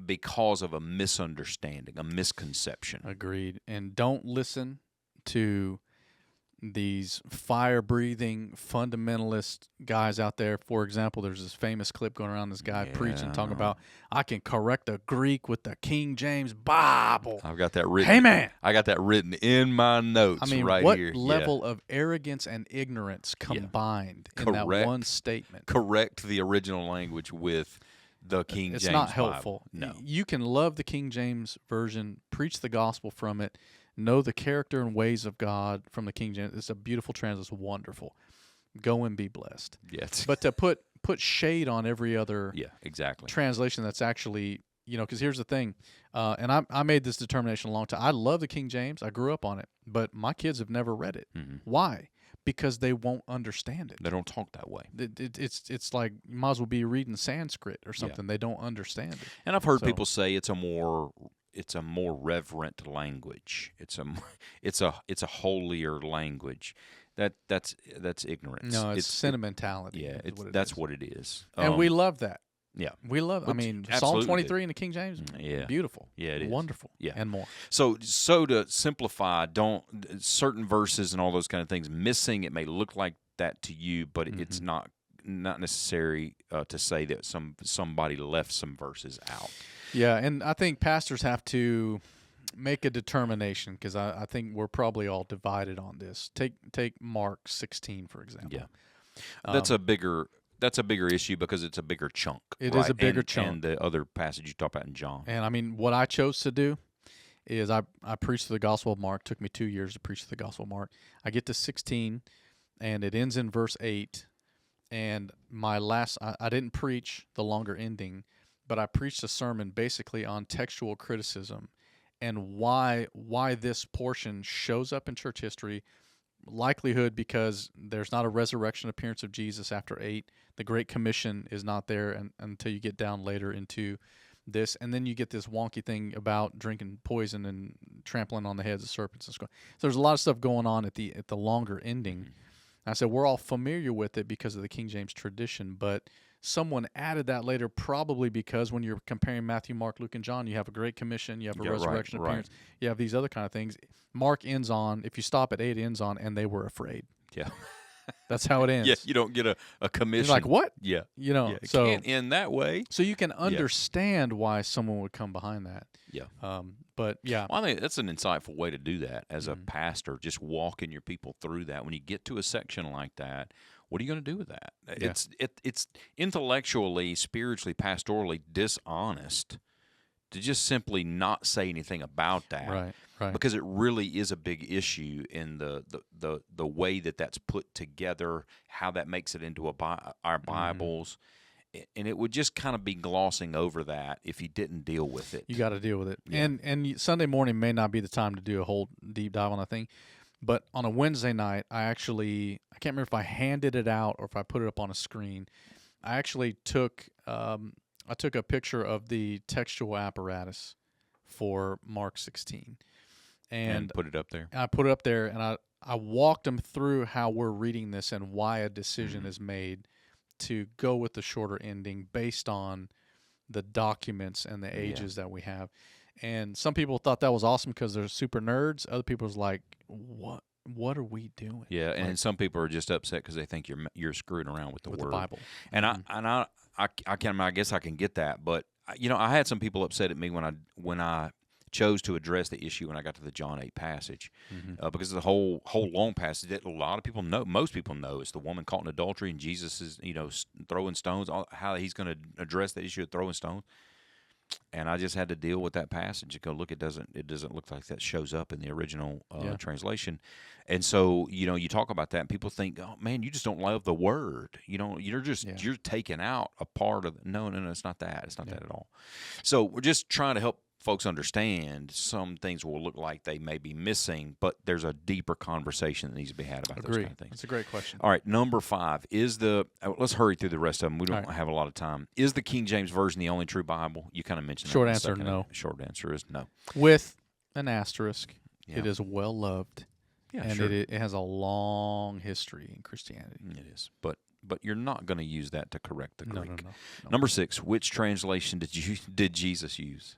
because of a misunderstanding, a misconception. Agreed. And don't listen to these fire-breathing fundamentalist guys out there. For example, there's this famous clip going around, this guy preaching, talking about, I can correct the Greek with the King James Bible. I've got that written. Hey, man. I got that written in my notes here. What level of arrogance and ignorance combined in that one statement? Correct the original language with the King James Bible. It's not helpful. No. You can love the King James Version, preach the gospel from it, know the character and ways of God from the King James. It's a beautiful translation. It's wonderful. Go and be blessed. Yes. But to put shade on every other translation that's actually, because here's the thing, and I made this determination a long time. I love the King James. I grew up on it, but my kids have never read it. Why? Because they won't understand it. They don't talk that way. It's like you might as well be reading Sanskrit or something. They don't understand it. And I've heard people say it's a more reverent language. It's a holier language. That's ignorance. No, it's sentimentality. That's what it is. And we love that. Yeah. We love. I Which mean, absolutely Psalm 23 in the King James. Yeah. Beautiful. Yeah, it is. Wonderful. Yeah. And more. So to simplify, don't certain verses and all those kind of things missing. It may look like that to you, but it's not necessary to say that somebody left some verses out. Yeah, and I think pastors have to make a determination, because I think we're probably all divided on this. Take Mark 16 for example. Yeah, that's a bigger issue because it's a bigger chunk. It right? is a bigger chunk. And the other passage you talk about in John. And I mean, what I chose to do is I preached the Gospel of Mark. It took me 2 years to preach the Gospel of Mark. I get to 16, and it ends in verse 8. And my I didn't preach the longer ending, but I preached a sermon basically on textual criticism and why this portion shows up in church history. Likelihood because there's not a resurrection appearance of Jesus after 8. The Great Commission is not there until you get down later into this. And then you get this wonky thing about drinking poison and trampling on the heads of serpents. So there's a lot of stuff going on at the longer ending. I said we're all familiar with it because of the King James tradition, but someone added that later probably because when you're comparing Matthew, Mark, Luke, and John, you have a Great Commission, you have a resurrection appearance, you have these other kind of things. Mark ends on, if you stop at 8, it ends on, and they were afraid. Yeah. That's how it ends. Yeah, you don't get a commission. You're like, what? Yeah. You know, it so can't end that way. So you can understand why someone would come behind that. Yeah. But yeah. Well, I think that's an insightful way to do that as a pastor, just walking your people through that. When you get to a section like that, what are you going to do with that? Yeah. It's intellectually, spiritually, pastorally dishonest to just simply not say anything about that. Right. Because it really is a big issue in the way that's put together, how that makes it into our Bibles. And it would just kind of be glossing over that if you didn't deal with it. You got to deal with it. Yeah. And Sunday morning may not be the time to do a whole deep dive on a thing. But on a Wednesday night, I can't remember if I handed it out or if I put it up on a screen. I actually took a picture of the textual apparatus for Mark 16. And put it up there. I put it up there, and I walked them through how we're reading this and why a decision is made to go with the shorter ending based on the documents and the ages that we have. And some people thought that was awesome because they're super nerds. Other people was like, what are we doing? Yeah, and some people are just upset because they think you're screwing around with the Word. The Bible. And I guess I can get that, but I had some people upset at me when I chose to address the issue when I got to the John 8 passage, because the whole long passage that a lot of people know, most people know, is the woman caught in adultery, and Jesus is throwing stones. How he's going to address the issue of throwing stones, and I just had to deal with that passage and go, look, it doesn't look like that shows up in the original translation, and so you talk about that, and people think, oh man, you just don't love the Word, you're taking out a part of no, it's not that, that at all. So we're just trying to help folks understand some things will look like they may be missing, but there's a deeper conversation that needs to be had about those kind of things. That's a great question. All right, number 5 is let's hurry through the rest of them. We don't have a lot of time. Is the King James Version the only true Bible? You kind of mentioned that. Short answer, no. Short answer is no. With an asterisk, Yeah. it is well loved, and sure. it has a long history in Christianity. It is, but you're not going to use that to correct the Greek. No. Number 6, which translation did Jesus use?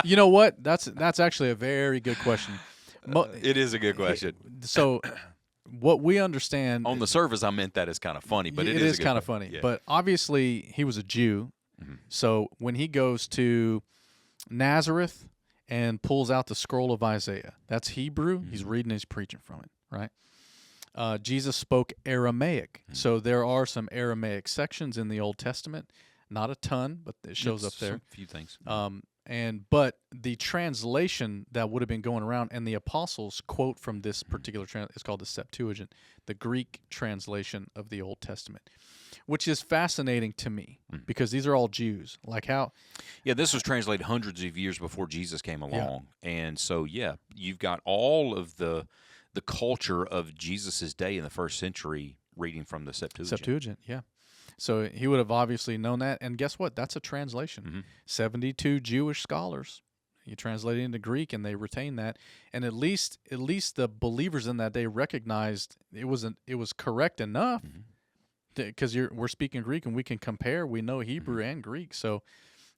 You know what? That's actually a very good question. It is a good question. So, what we understand On the surface, I meant that as kind of funny, but it is kind of funny. Yeah. But obviously, he was a Jew, so when he goes to Nazareth and pulls out the scroll of Isaiah, that's Hebrew. He's reading, he's preaching from it, right? Jesus spoke Aramaic, so there are some Aramaic sections in the Old Testament. Not a ton, but it shows up there. A few things. But the translation that would have been going around, and the apostles quote from this particular it's called the Septuagint, the Greek translation of the Old Testament, which is fascinating to me because these are all Jews. Like how? Yeah, this was translated hundreds of years before Jesus came along, and so you've got all of the culture of Jesus's day in the first century reading from the Septuagint. Yeah. So he would have obviously known that, and guess what? That's a translation. 72 Jewish scholars. You translate it into Greek, and they retain that. And at least the believers in that day recognized it was correct enough because we're speaking Greek and we can compare. We know Hebrew and Greek, so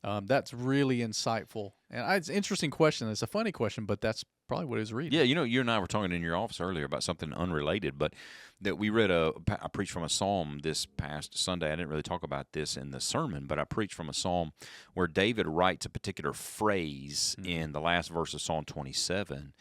that's really insightful. And it's an interesting question. It's a funny question, but that's probably what he was reading. Yeah, you and I were talking in your office earlier about something unrelated, but that we read I preached from a psalm this past Sunday. I didn't really talk about this in the sermon, but I preached from a psalm where David writes a particular phrase in the last verse of Psalm 27.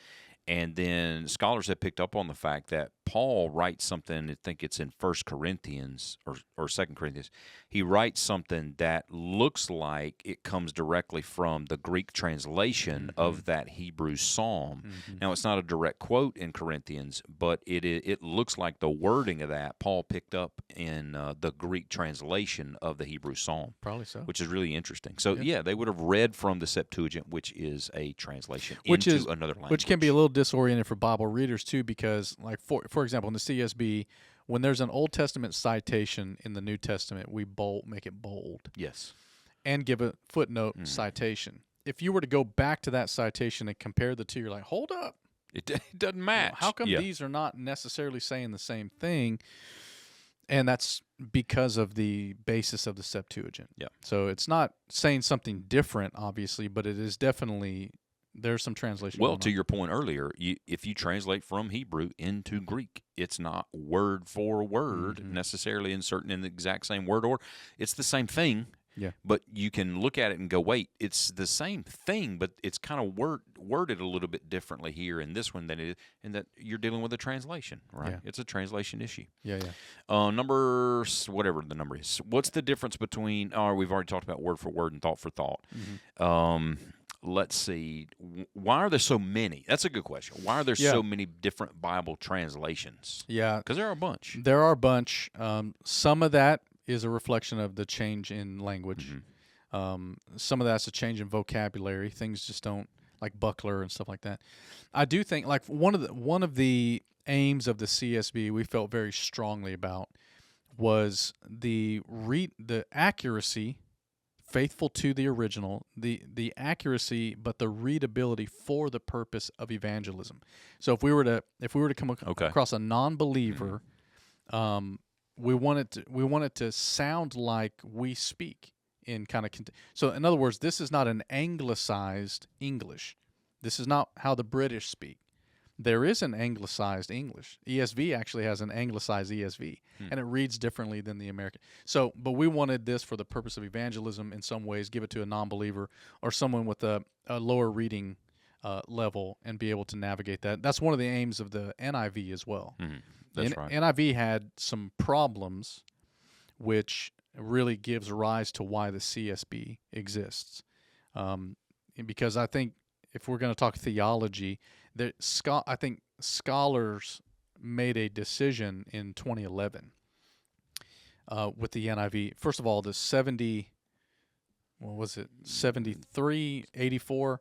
And then scholars have picked up on the fact that Paul writes something, I think it's in 1 Corinthians or 2 Corinthians. He writes something that looks like it comes directly from the Greek translation of that Hebrew psalm. Now, it's not a direct quote in Corinthians, but it looks like the wording of that Paul picked up in the Greek translation of the Hebrew psalm. Probably so. Which is really interesting. So, yeah, they would have read from the Septuagint, which is a translation into another language. Which can be a little disoriented for Bible readers, too, because, like, for example, in the CSB, when there's an Old Testament citation in the New Testament, we make it bold. Yes. And give a footnote citation. If you were to go back to that citation and compare the two, you're like, hold up. It doesn't match. How come these are not necessarily saying the same thing? And that's because of the basis of the Septuagint. Yeah. So it's not saying something different, obviously, but it is definitely, there's some translation. Well, to your point earlier, if you translate from Hebrew into Greek, it's not word for word necessarily in the exact same word order. It's the same thing. Yeah. But you can look at it and go, wait, it's the same thing, but it's kind of worded a little bit differently here in this one than it is, and that you're dealing with a translation, right? Yeah. It's a translation issue. Yeah. Whatever the number is. What's the difference between, we've already talked about word for word and thought for thought. Let's see. Why are there so many? That's a good question. Why are there so many different Bible translations? Yeah. Because there are a bunch. There are a bunch. Some of that is a reflection of the change in language. Some of that's a change in vocabulary. Things just don't, like buckler and stuff like that. I do think, like, one of the aims of the CSB we felt very strongly about was the accuracy, faithful to the original, the accuracy, but the readability for the purpose of evangelism. So if we were to come across a non-believer, we want it to sound like we speak in kind of so in other words, this is not an anglicized English. This is not how the British speak. There is an anglicized English. ESV actually has an anglicized ESV, and it reads differently than the American. So, but we wanted this for the purpose of evangelism in some ways, give it to a non-believer or someone with a lower reading level and be able to navigate that. That's one of the aims of the NIV as well. That's right. NIV had some problems, which really gives rise to why the CSB exists. Because I think if we're going to talk theology, I think scholars made a decision in 2011 with the NIV. First of all, the 73, 84?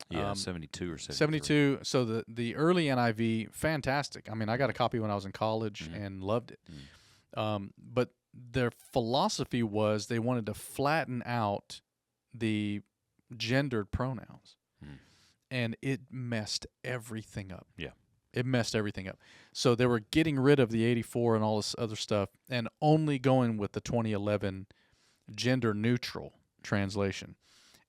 Yeah, 72 or 73. 72. So the early NIV, fantastic. I mean, I got a copy when I was in college and loved it. But their philosophy was they wanted to flatten out the gendered pronouns. And it messed everything up. Yeah. It messed everything up. So they were getting rid of the 84 and all this other stuff and only going with the 2011 gender-neutral translation.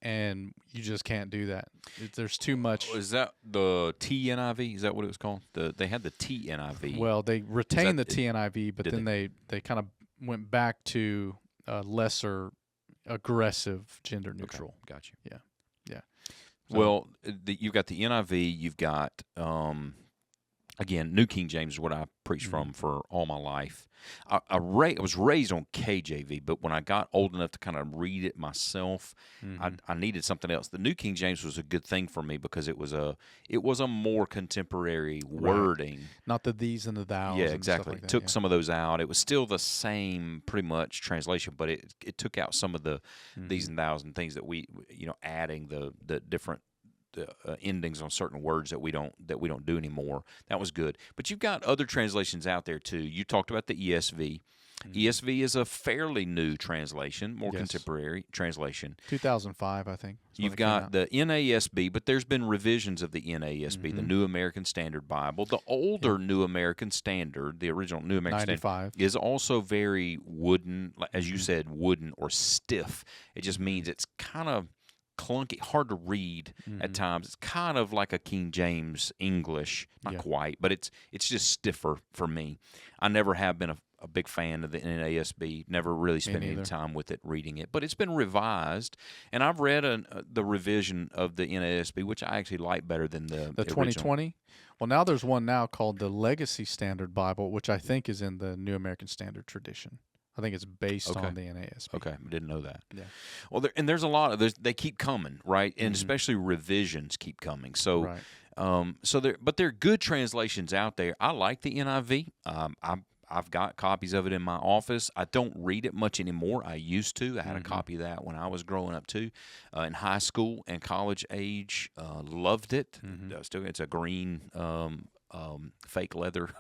And you just can't do that. There's too much. Is that the TNIV? Is that what it was called? They had the TNIV. Well, they retained the TNIV, but then they kind of went back to lesser aggressive gender-neutral. Okay. Got you. Yeah. So, well, you've got the NIV. You've got, again, New King James is what I preached from for all my life. I was raised on KJV, but when I got old enough to kind of read it myself, I needed something else. The New King James was a good thing for me because it was a more contemporary wording. Not the these and the thous. Yeah, and exactly. Stuff like that, Took some of those out. It was still the same pretty much translation, but it took out some of the these and thous and things that we adding the different endings on certain words that we don't do anymore. That was good. But you've got other translations out there too. You talked about the ESV. ESV is a fairly new translation, more contemporary translation. 2005, I think. You've got the NASB, but there's been revisions of the NASB, the New American Standard Bible. The older New American Standard, the original New American 95. Standard, is also very wooden, as you said, wooden or stiff. It just means it's kind of clunky, hard to read at times. It's kind of like a King James English, not quite, but it's just stiffer for me. I never have been a big fan of the NASB, never really spent any time with it, reading it. But it's been revised, and I've read the revision of the NASB, which I actually like better than the 2020? Well, now there's one now called the Legacy Standard Bible, which I think is in the New American Standard tradition. I think it's based on the NASB. Okay, I didn't know that. Yeah. Well, there's a lot of they keep coming, right? And especially revisions keep coming. So, but there are good translations out there. I like the NIV. I've got copies of it in my office. I don't read it much anymore. I used to. I had a copy of that when I was growing up too, in high school and college age. Loved it. Still, it's a green fake leather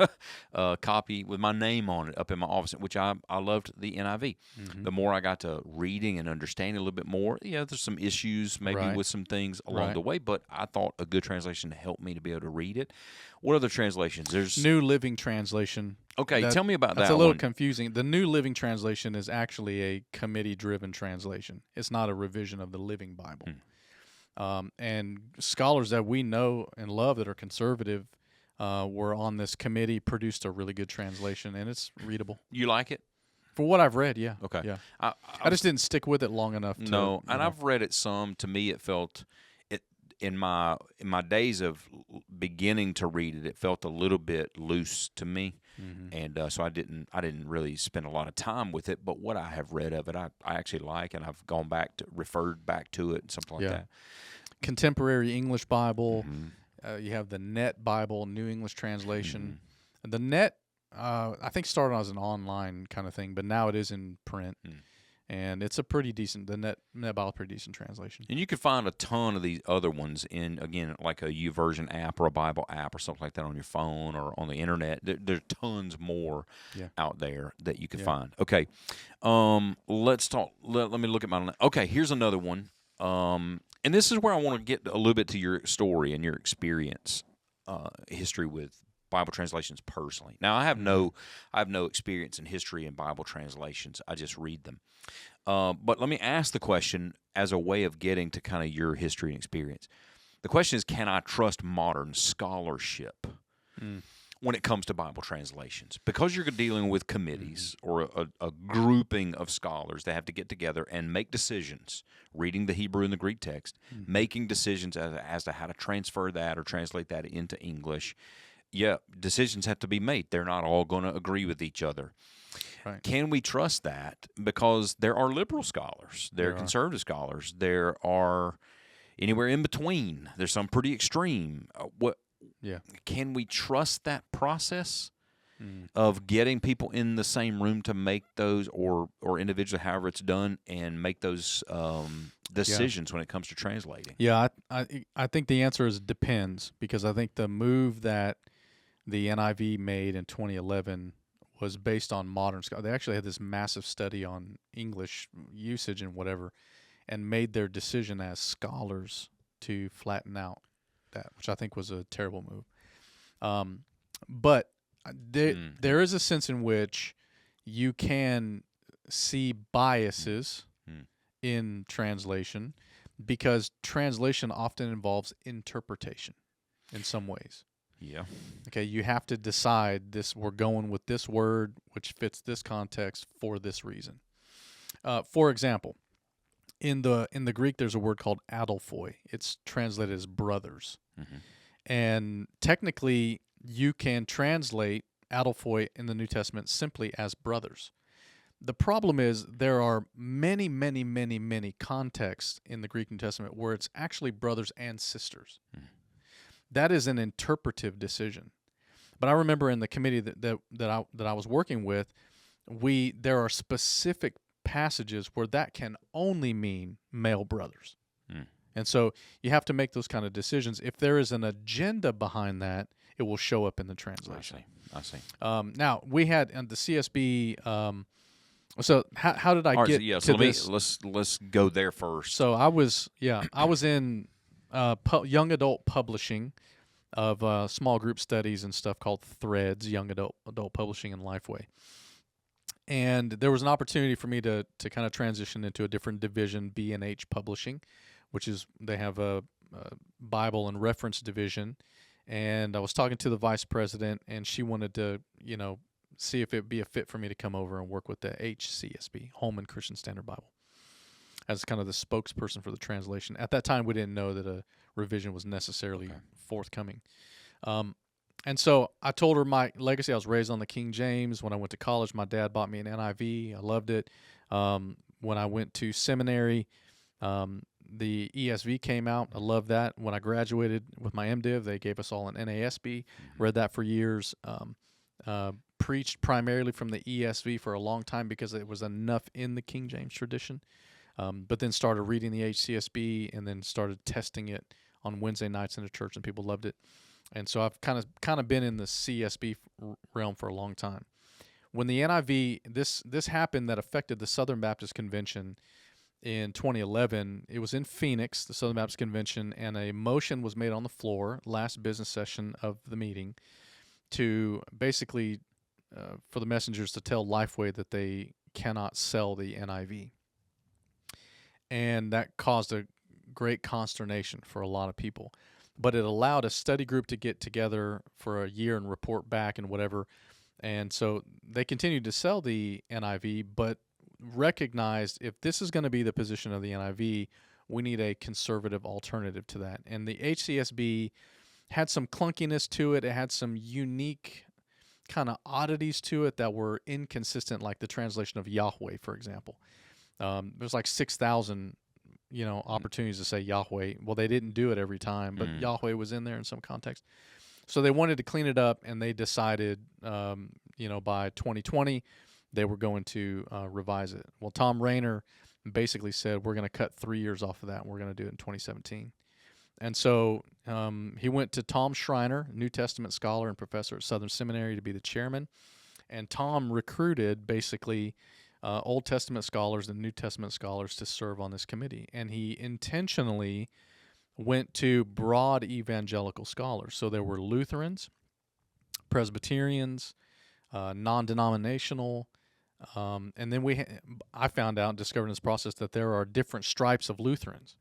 copy with my name on it up in my office, which I loved the NIV. The more I got to reading and understanding a little bit more, there's some issues maybe with some things along the way, but I thought a good translation helped me to be able to read it. What other translations? There's New Living Translation. Okay, tell me about that. That's a little confusing. The New Living Translation is actually a committee-driven translation. It's not a revision of the Living Bible. And scholars that we know and love that are conservative were on this committee, produced a really good translation, and it's readable. You like it? For what I've read, yeah. Okay. Yeah. I just didn't stick with it long enough to... No, and I've read it some. To me, it felt... In my days of beginning to read it, it felt a little bit loose to me, and so I didn't really spend a lot of time with it. But what I have read of it, I actually like, and I've referred back to it, and something like that. Contemporary English Bible. You have the Net Bible, New English Translation. The Net, I think, started as an online kind of thing, but now it is in print. And it's a pretty decent, the Net Bible, pretty decent translation. And you can find a ton of these other ones in, again, like a YouVersion app or a Bible app or something like that on your phone or on the internet. There's tons more out there that you can find. Okay, let's talk. Let me look at my. Okay, here's another one. And this is where I want to get a little bit to your story and your experience, history with Bible translations personally. Now, I have no experience in history and Bible translations. I just read them. But let me ask the question as a way of getting to kind of your history and experience. The question is, can I trust modern scholarship when it comes to Bible translations? Because you're dealing with committees or a grouping of scholars that have to get together and make decisions, reading the Hebrew and the Greek text, making decisions as to how to transfer that or translate that into English. Yeah, decisions have to be made. They're not all going to agree with each other. Right. Can we trust that? Because there are liberal scholars, there are conservative scholars, there are anywhere in between. There's some pretty extreme. Can we trust that process of getting people in the same room to make those, or individually, however it's done, and make those decisions when it comes to translating? Yeah, I think the answer is depends, because I think the move that the NIV made in 2011 was based on modern scholars. They actually had this massive study on English usage and whatever, and made their decision as scholars to flatten out that, which I think was a terrible move. But there is a sense in which you can see biases in translation, because translation often involves interpretation in some ways. Yeah. Okay, you have to decide this. We're going with this word, which fits this context for this reason. For example, in the Greek, there's a word called adelphoi. It's translated as brothers, and technically, you can translate adelphoi in the New Testament simply as brothers. The problem is there are many, many, many, many contexts in the Greek New Testament where it's actually brothers and sisters. That is an interpretive decision. But I remember in the committee that I was working with, there are specific passages where that can only mean male brothers. And so you have to make those kind of decisions. If there is an agenda behind that, it will show up in the translation. I see. Now we had the CSB. So how did I get to this? Let's go there first. So I was in young adult publishing of small group studies and stuff called Threads, young adult publishing in Lifeway. And there was an opportunity for me to kind of transition into a different division, B&H Publishing, which is they have a Bible and reference division. And I was talking to the vice president, and she wanted to, see if it'd be a fit for me to come over and work with the HCSB, Holman Christian Standard Bible, as kind of the spokesperson for the translation. At that time, we didn't know that a revision was necessarily forthcoming. And so I told her my legacy. I was raised on the King James. When I went to college, my dad bought me an NIV. I loved it. When I went to seminary, the ESV came out. I loved that. When I graduated with my MDiv, they gave us all an NASB. Read that for years. Preached primarily from the ESV for a long time because it was enough in the King James tradition. But then started reading the HCSB and then started testing it on Wednesday nights in the church, and people loved it. And so I've kind of been in the CSB realm for a long time. When the NIV, this happened that affected the Southern Baptist Convention in 2011. It was in Phoenix, the Southern Baptist Convention, and a motion was made on the floor, last business session of the meeting, to basically for the messengers to tell Lifeway that they cannot sell the NIV. And that caused a great consternation for a lot of people. But it allowed a study group to get together for a year and report back and whatever. And so they continued to sell the NIV, but recognized if this is going to be the position of the NIV, we need a conservative alternative to that. And the HCSB had some clunkiness to it. It had some unique kind of oddities to it that were inconsistent, like the translation of Yahweh, for example. There's like 6,000 opportunities to say Yahweh. Well, they didn't do it every time, but Yahweh was in there in some context. So they wanted to clean it up, and they decided, by 2020, they were going to revise it. Well, Tom Rayner basically said, we're going to cut 3 years off of that, and we're going to do it in 2017. And so he went to Tom Schreiner, New Testament scholar and professor at Southern Seminary, to be the chairman. And Tom recruited basically Old Testament scholars and New Testament scholars to serve on this committee. And he intentionally went to broad evangelical scholars. So there were Lutherans, Presbyterians, non-denominational, and then I found out, discovered in this process, that there are different stripes of Lutherans.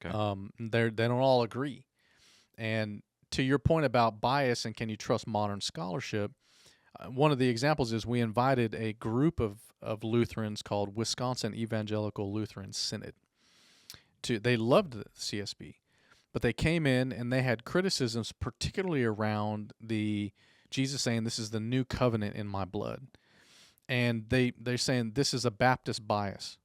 Okay. They don't all agree. And to your point about bias and can you trust modern scholarship, one of the examples is we invited a group of Lutherans called Wisconsin Evangelical Lutheran Synod. They loved the CSB, but they came in and they had criticisms, particularly around the Jesus saying, "This is the new covenant in my blood," and they're saying this is a Baptist bias.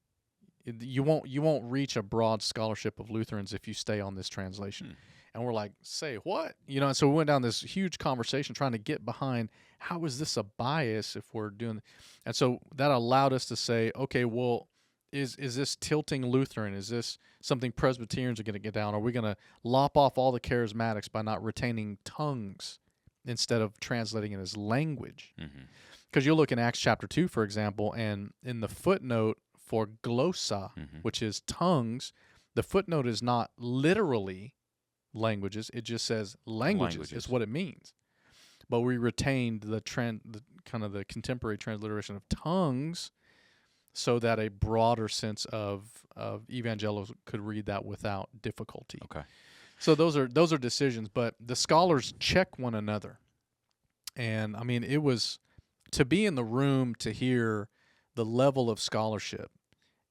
You won't reach a broad scholarship of Lutherans if you stay on this translation. And we're like, say what? And so we went down this huge conversation trying to get behind how is this a bias if we're doing. And so that allowed us to say, okay, well, is this tilting Lutheran? Is this something Presbyterians are going to get down? Are we going to lop off all the charismatics by not retaining tongues instead of translating it as language? Because you'll look in Acts chapter 2, for example, and in the footnote for glossa, which is tongues, the footnote is not literally languages. It just says languages. Is what it means. But we retained the kind of the contemporary transliteration of tongues, so that a broader sense of evangelicals could read that without difficulty. Okay. So those are decisions, but the scholars check one another. And I mean, it was to be in the room to hear the level of scholarship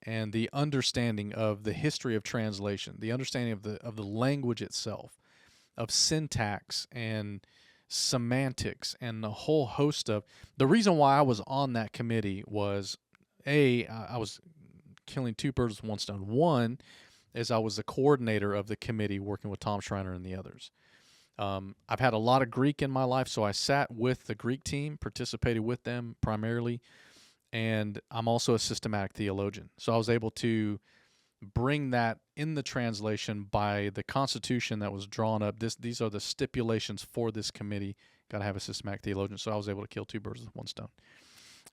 and the understanding of the history of translation, the understanding of the language itself, of syntax and semantics, and the whole host of. The reason why I was on that committee was, I was killing two birds with one stone. One is I was the coordinator of the committee working with Tom Schreiner and the others. I've had a lot of Greek in my life, so I sat with the Greek team, participated with them primarily, and I'm also a systematic theologian. So I was able to bring that in the translation by the Constitution that was drawn up. These are the stipulations for this committee. Got to have a systematic theologian. So I was able to kill two birds with one stone.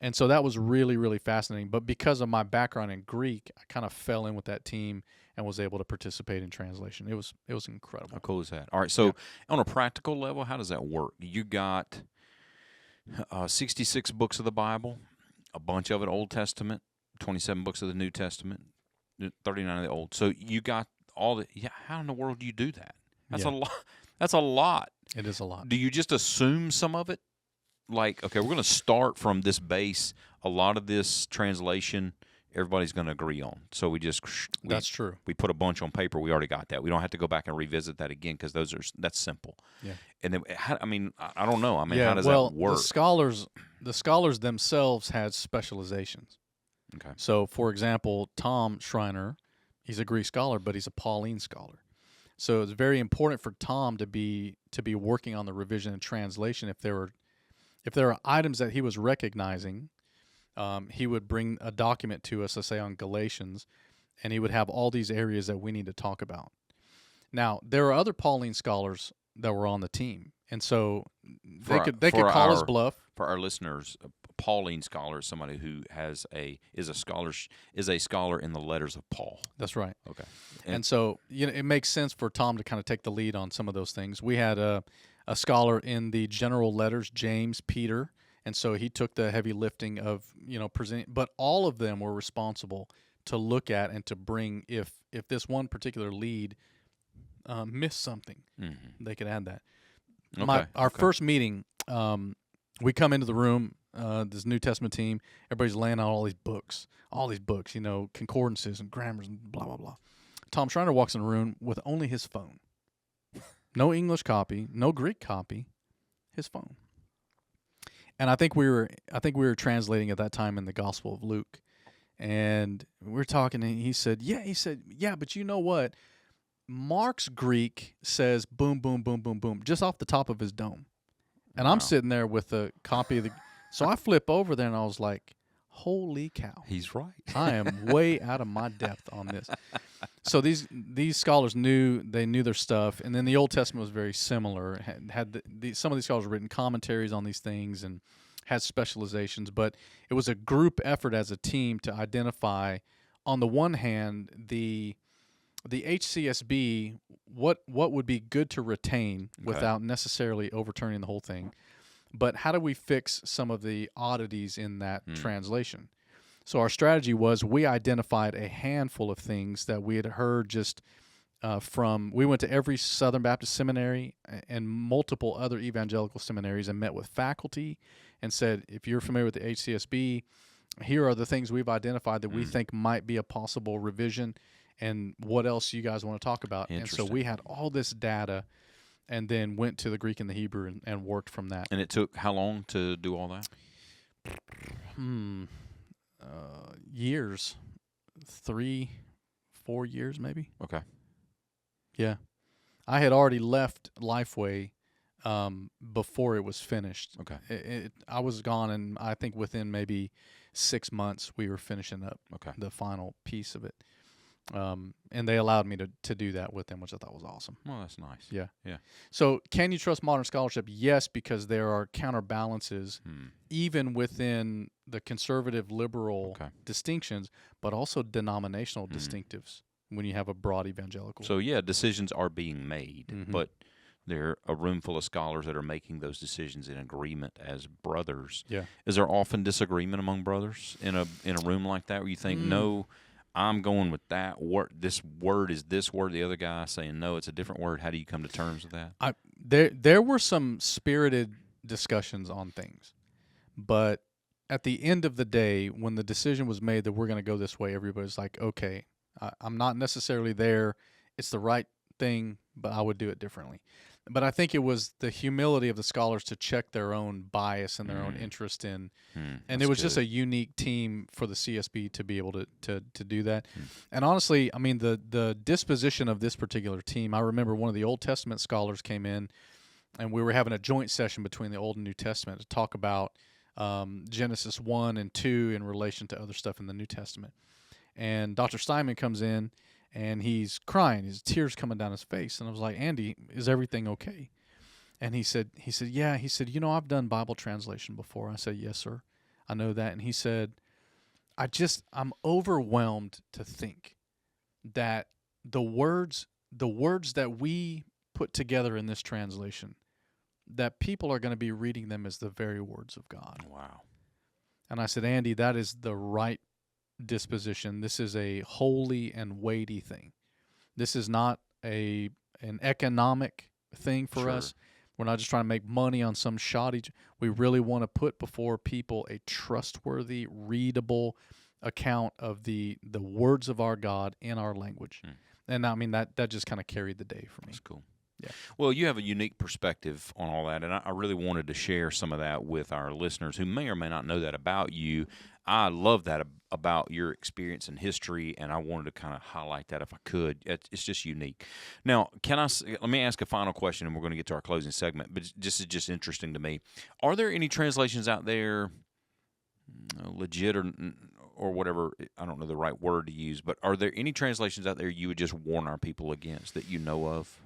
And so that was really, really fascinating. But because of my background in Greek, I kind of fell in with that team and was able to participate in translation. It was incredible. How cool is that? All right, so on a practical level, how does that work? You got 66 books of the Bible, a bunch of it Old Testament, 27 books of the New Testament, 39 of the Old. So you got all the. Yeah, how in the world do you do that? That's a lot. That's a lot. It is a lot. Do you just assume some of it? Like, okay, we're going to start from this base. A lot of this translation, everybody's going to agree on. So that's true. We put a bunch on paper. We already got that. We don't have to go back and revisit that again because that's simple. Yeah. And then, I don't know. How does that work? The scholars themselves had specializations. Okay. So, for example, Tom Schreiner, he's a Greek scholar, but he's a Pauline scholar. So it's very important for Tom to be working on the revision and translation. If there are items that he was recognizing, he would bring a document to us, let's say on Galatians, and he would have all these areas that we need to talk about. Now, there are other Pauline scholars that were on the team, and so they could call his bluff. For our listeners, a Pauline scholar is somebody who is a scholar in the letters of Paul. That's right. Okay. And so it makes sense for Tom to kind of take the lead on some of those things. We had a scholar in the general letters, James, Peter, and so he took the heavy lifting of presenting. But all of them were responsible to look at and to bring if this one particular lead missed something, they could add that. Okay. Our first meeting, we come into the room, this New Testament team, everybody's laying out all these books, concordances and grammars and blah, blah, blah. Tom Schreiner walks in the room with only his phone. No English copy, no Greek copy, his phone. And I think we were translating at that time in the Gospel of Luke. And we're talking, and he said, but you know what? Mark's Greek says boom, boom, boom, boom, boom, just off the top of his dome. And I'm sitting there with a copy of the. So I flip over there and I was like, holy cow. He's right. I am way out of my depth on this. So these scholars knew their stuff. And then the Old Testament was very similar. Some of these scholars written commentaries on these things and had specializations. But it was a group effort as a team to identify, on the one hand, the HCSB, what would be good to retain without necessarily overturning the whole thing, but how do we fix some of the oddities in that translation? So our strategy was we identified a handful of things that we had heard just we went to every Southern Baptist seminary and multiple other evangelical seminaries and met with faculty and said, if you're familiar with the HCSB, here are the things we've identified that we think might be a possible revision. And what else you guys want to talk about? And so we had all this data and then went to the Greek and the Hebrew and worked from that. And it took how long to do all that? Years. 3-4 years maybe. Okay. Yeah. I had already left Lifeway before it was finished. Okay. I was gone, and I think within maybe 6 months we were finishing up the final piece of it. And they allowed me to do that with them, which I thought was awesome. Well, that's nice. Yeah. Yeah. So can you trust modern scholarship? Yes, because there are counterbalances even within the conservative liberal distinctions, but also denominational distinctives when you have a broad evangelical. So, decisions are being made, but there are a room full of scholars that are making those decisions in agreement as brothers. Yeah. Is there often disagreement among brothers in a room like that where you think, no, I'm going with that word. This word is this word. The other guy saying, no, it's a different word. How do you come to terms with that? There were some spirited discussions on things, but at the end of the day, when the decision was made that we're going to go this way, everybody's like, okay, I'm not necessarily there. It's the right thing, but I would do it differently. But I think it was the humility of the scholars to check their own bias and their own interest in, and it was just a unique team for the CSB to be able to do that. And honestly, I mean, the disposition of this particular team, I remember one of the Old Testament scholars came in, and we were having a joint session between the Old and New Testament to talk about Genesis 1 and 2 in relation to other stuff in the New Testament. And Dr. Simon comes in, and he's crying. His tears coming down his face. And I was like, Andy, is everything okay? And he said, yeah. He said, I've done Bible translation before. I said, yes, sir. I know that. And he said, I'm overwhelmed to think that the words that we put together in this translation, that people are going to be reading them as the very words of God. Wow. And I said, Andy, that is the right disposition. This is a holy and weighty thing. This is not an economic thing for us. We're not just trying to make money on some shoddy. We really want to put before people a trustworthy, readable account of the words of our God in our language. And I mean, that just kind of carried the day for me. That's cool. Yeah. Well, you have a unique perspective on all that, and I really wanted to share some of that with our listeners who may or may not know that about you. I love that about your experience and history, and I wanted to kind of highlight that if I could. It's just unique. Now, let me ask a final question, and we're going to get to our closing segment, but this is just interesting to me. Are there any translations out there, legit or whatever, I don't know the right word to use, but are there any translations out there you would just warn our people against that you know of?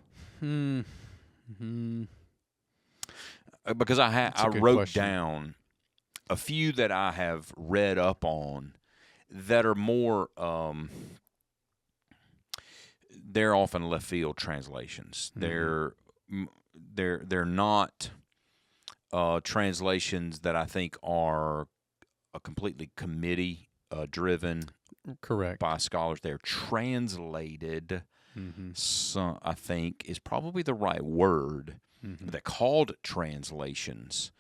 Because I wrote down a few that I have read up on that are more they're often left field translations. Mm-hmm. They're not translations that I think are a completely committee driven. Correct. By scholars. They're translated. So I think is probably the right word. They're called translations,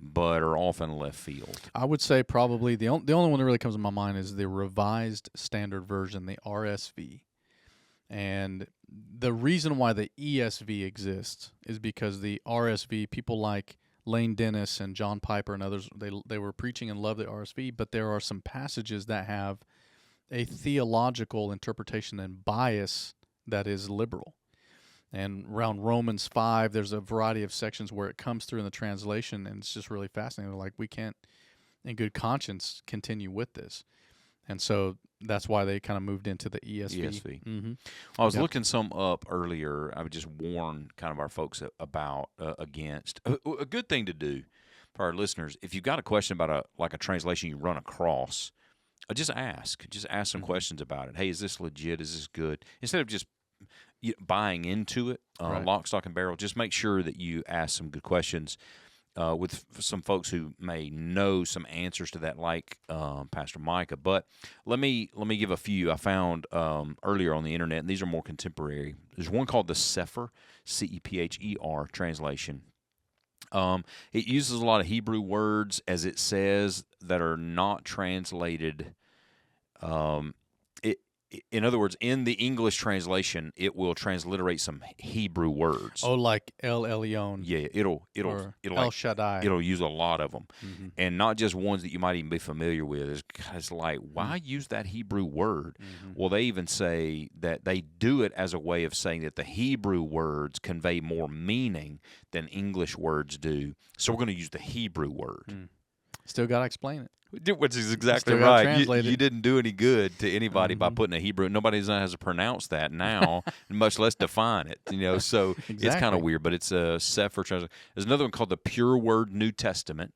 but are often left field. I would say probably the only one that really comes to my mind is the Revised Standard Version, the RSV. And the reason why the ESV exists is because the RSV, people like Lane Dennis and John Piper and others, they were preaching and loved the RSV, but there are some passages that have a theological interpretation and bias that is liberal. And around Romans 5, there's a variety of sections where it comes through in the translation, and it's just really fascinating. They're like, we can't, in good conscience, continue with this. And so that's why they kind of moved into the ESV. I was looking some up earlier. I would just warn kind of our folks about against. A good thing to do for our listeners, if you've got a question about a translation you run across, just ask. Just ask some questions about it. Hey, is this legit? Is this good? Instead of just buying into it, lock, stock, and barrel, just make sure that you ask some good questions with some folks who may know some answers to that, like Pastor Micah. But let me give a few I found earlier on the internet, and these are more contemporary. There's one called the Cepher, Cepher translation. It uses a lot of Hebrew words, as it says, that are not translated. In other words, in the English translation, it will transliterate some Hebrew words. Oh, like El Elyon. Yeah, it'll El Shaddai. It'll use a lot of them, and not just ones that you might even be familiar with. It's like, why use that Hebrew word? Well, they even say that they do it as a way of saying that the Hebrew words convey more meaning than English words do. So we're going to use the Hebrew word. Still got to explain it. Which is exactly right. You didn't do any good to anybody by putting a Hebrew. Nobody has to pronounce that now, much less define it. So It's kind of weird. But it's a Cepher translation. There's another one called the Pure Word New Testament.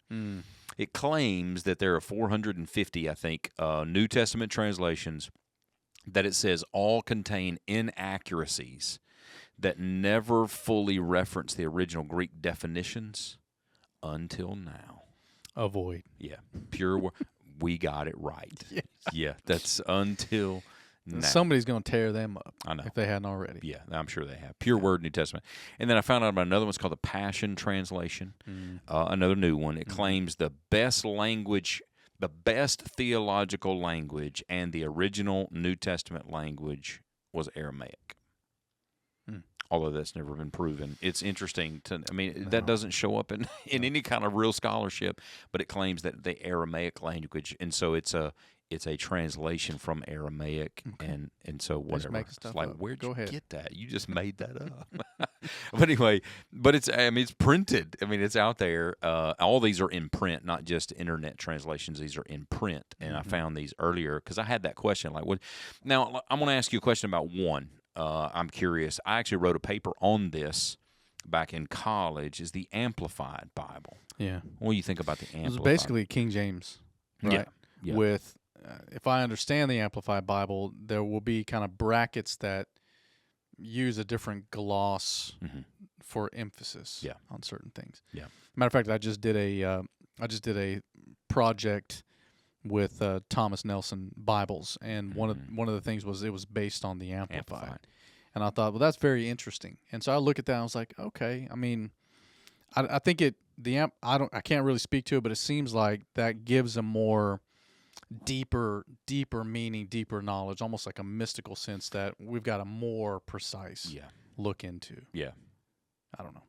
It claims that there are 450, I think, New Testament translations that it says all contain inaccuracies that never fully reference the original Greek definitions until now. Avoid. Yeah. Pure word. We got it right. Yes. Yeah. That's until now. Somebody's going to tear them up. I know. If they hadn't already. Yeah, I'm sure they have. Pure Word New Testament. And then I found out about another one. It's called the Passion Translation. Another new one. It claims the best language, the best theological language, and the original New Testament language was Aramaic. Although that's never been proven. It's interesting that doesn't show up in any kind of real scholarship, but it claims that the Aramaic language, and so it's it's a translation from Aramaic, and so whatever. It's like, where'd you get that? You just made that up. But anyway, it's printed. I mean, it's out there. All these are in print, not just internet translations. These are in print, and I found these earlier because I had that question. Like, what? Now I'm going to ask you a question about one. I'm curious. I actually wrote a paper on this back in college. Is the Amplified Bible? Yeah. What do you think about the Amplified? It was basically King James, right? Yeah. With if I understand the Amplified Bible, there will be kind of brackets that use a different gloss for emphasis on certain things. Yeah. Matter of fact, I just did a project with Thomas Nelson Bibles, and one of the things was it was based on the Amplified. And I thought, well, that's very interesting. And so I look at that and I was like, okay. I mean, I think I can't really speak to it, but it seems like that gives a more deeper meaning, deeper knowledge, almost like a mystical sense that we've got a more precise look into. Yeah. I don't know.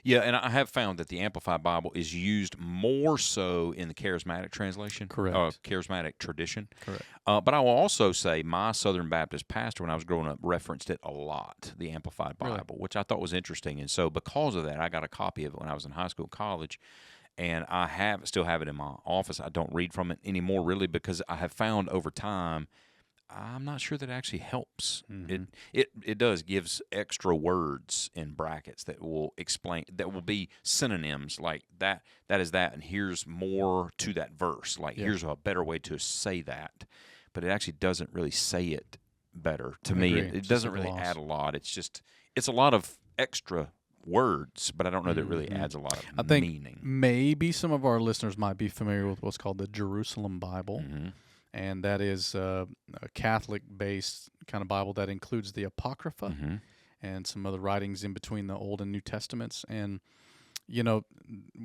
Yeah, and I have found that the Amplified Bible is used more so in the charismatic translation. Correct. Charismatic tradition. Correct. But I will also say my Southern Baptist pastor, when I was growing up, referenced it a lot, the Amplified Bible, which I thought was interesting. And so because of that, I got a copy of it when I was in high school, college, and I still have it in my office. I don't read from it anymore, really, because I have found over time, I'm not sure that actually helps. It does gives extra words in brackets that will explain, that will be synonyms like that is that, and here's more to that verse. Like here's a better way to say that, but it actually doesn't really say it better to me. It doesn't really add a lot. It's a lot of extra words, but I don't know that it really adds a lot of meaning. Maybe some of our listeners might be familiar with what's called the Jerusalem Bible. And that is a Catholic-based kind of Bible that includes the Apocrypha and some other writings in between the Old and New Testaments. And, you know,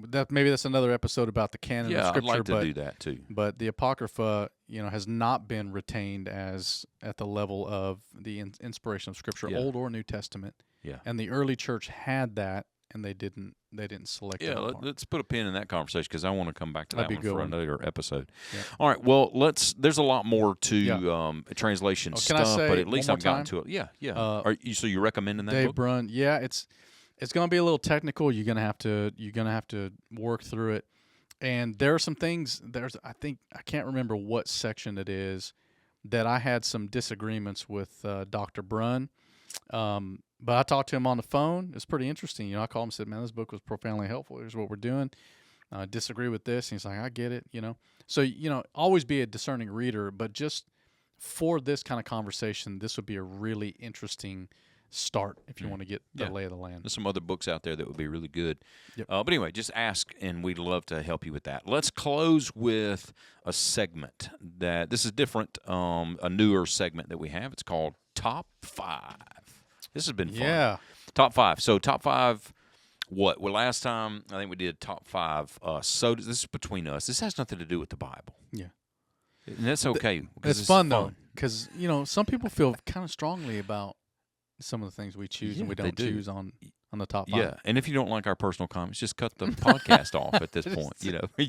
that's another episode about the canon of Scripture. Yeah, I'd like to do that too. But the Apocrypha, has not been retained as at the level of the inspiration of Scripture, Old or New Testament. Yeah. And the early church had that, and they didn't select it. Yeah, let's put a pin in that conversation because I want to come back to that one for another episode. Yeah. All right, well, there's a lot more to translation stuff, but at least I've gotten to it. Yeah. So you're recommending that Dave book? Brunn, yeah, it's going to be a little technical. You're going to have to work through it. And there are some things, I can't remember what section it is, that I had some disagreements with Dr. Brunn. But I talked to him on the phone. It's pretty interesting. I called him and said, man, this book was profoundly helpful. Here's what we're doing. I disagree with this. And he's like, I get it, So, always be a discerning reader. But just for this kind of conversation, this would be a really interesting start if you want to get the lay of the land. There's some other books out there that would be really good. Yep. But anyway, just ask, and we'd love to help you with that. Let's close with a segment this is different, a newer segment that we have. It's called Top 5. This has been fun. Yeah. Top 5. So top 5, what? Well, last time I think we did top 5. So this is between us. This has nothing to do with the Bible. Yeah. And that's okay. It's fun, though, because, some people feel kind of strongly about some of the things we choose and we don't choose on the top 5. Yeah, and if you don't like our personal comments, just cut the podcast off at this point.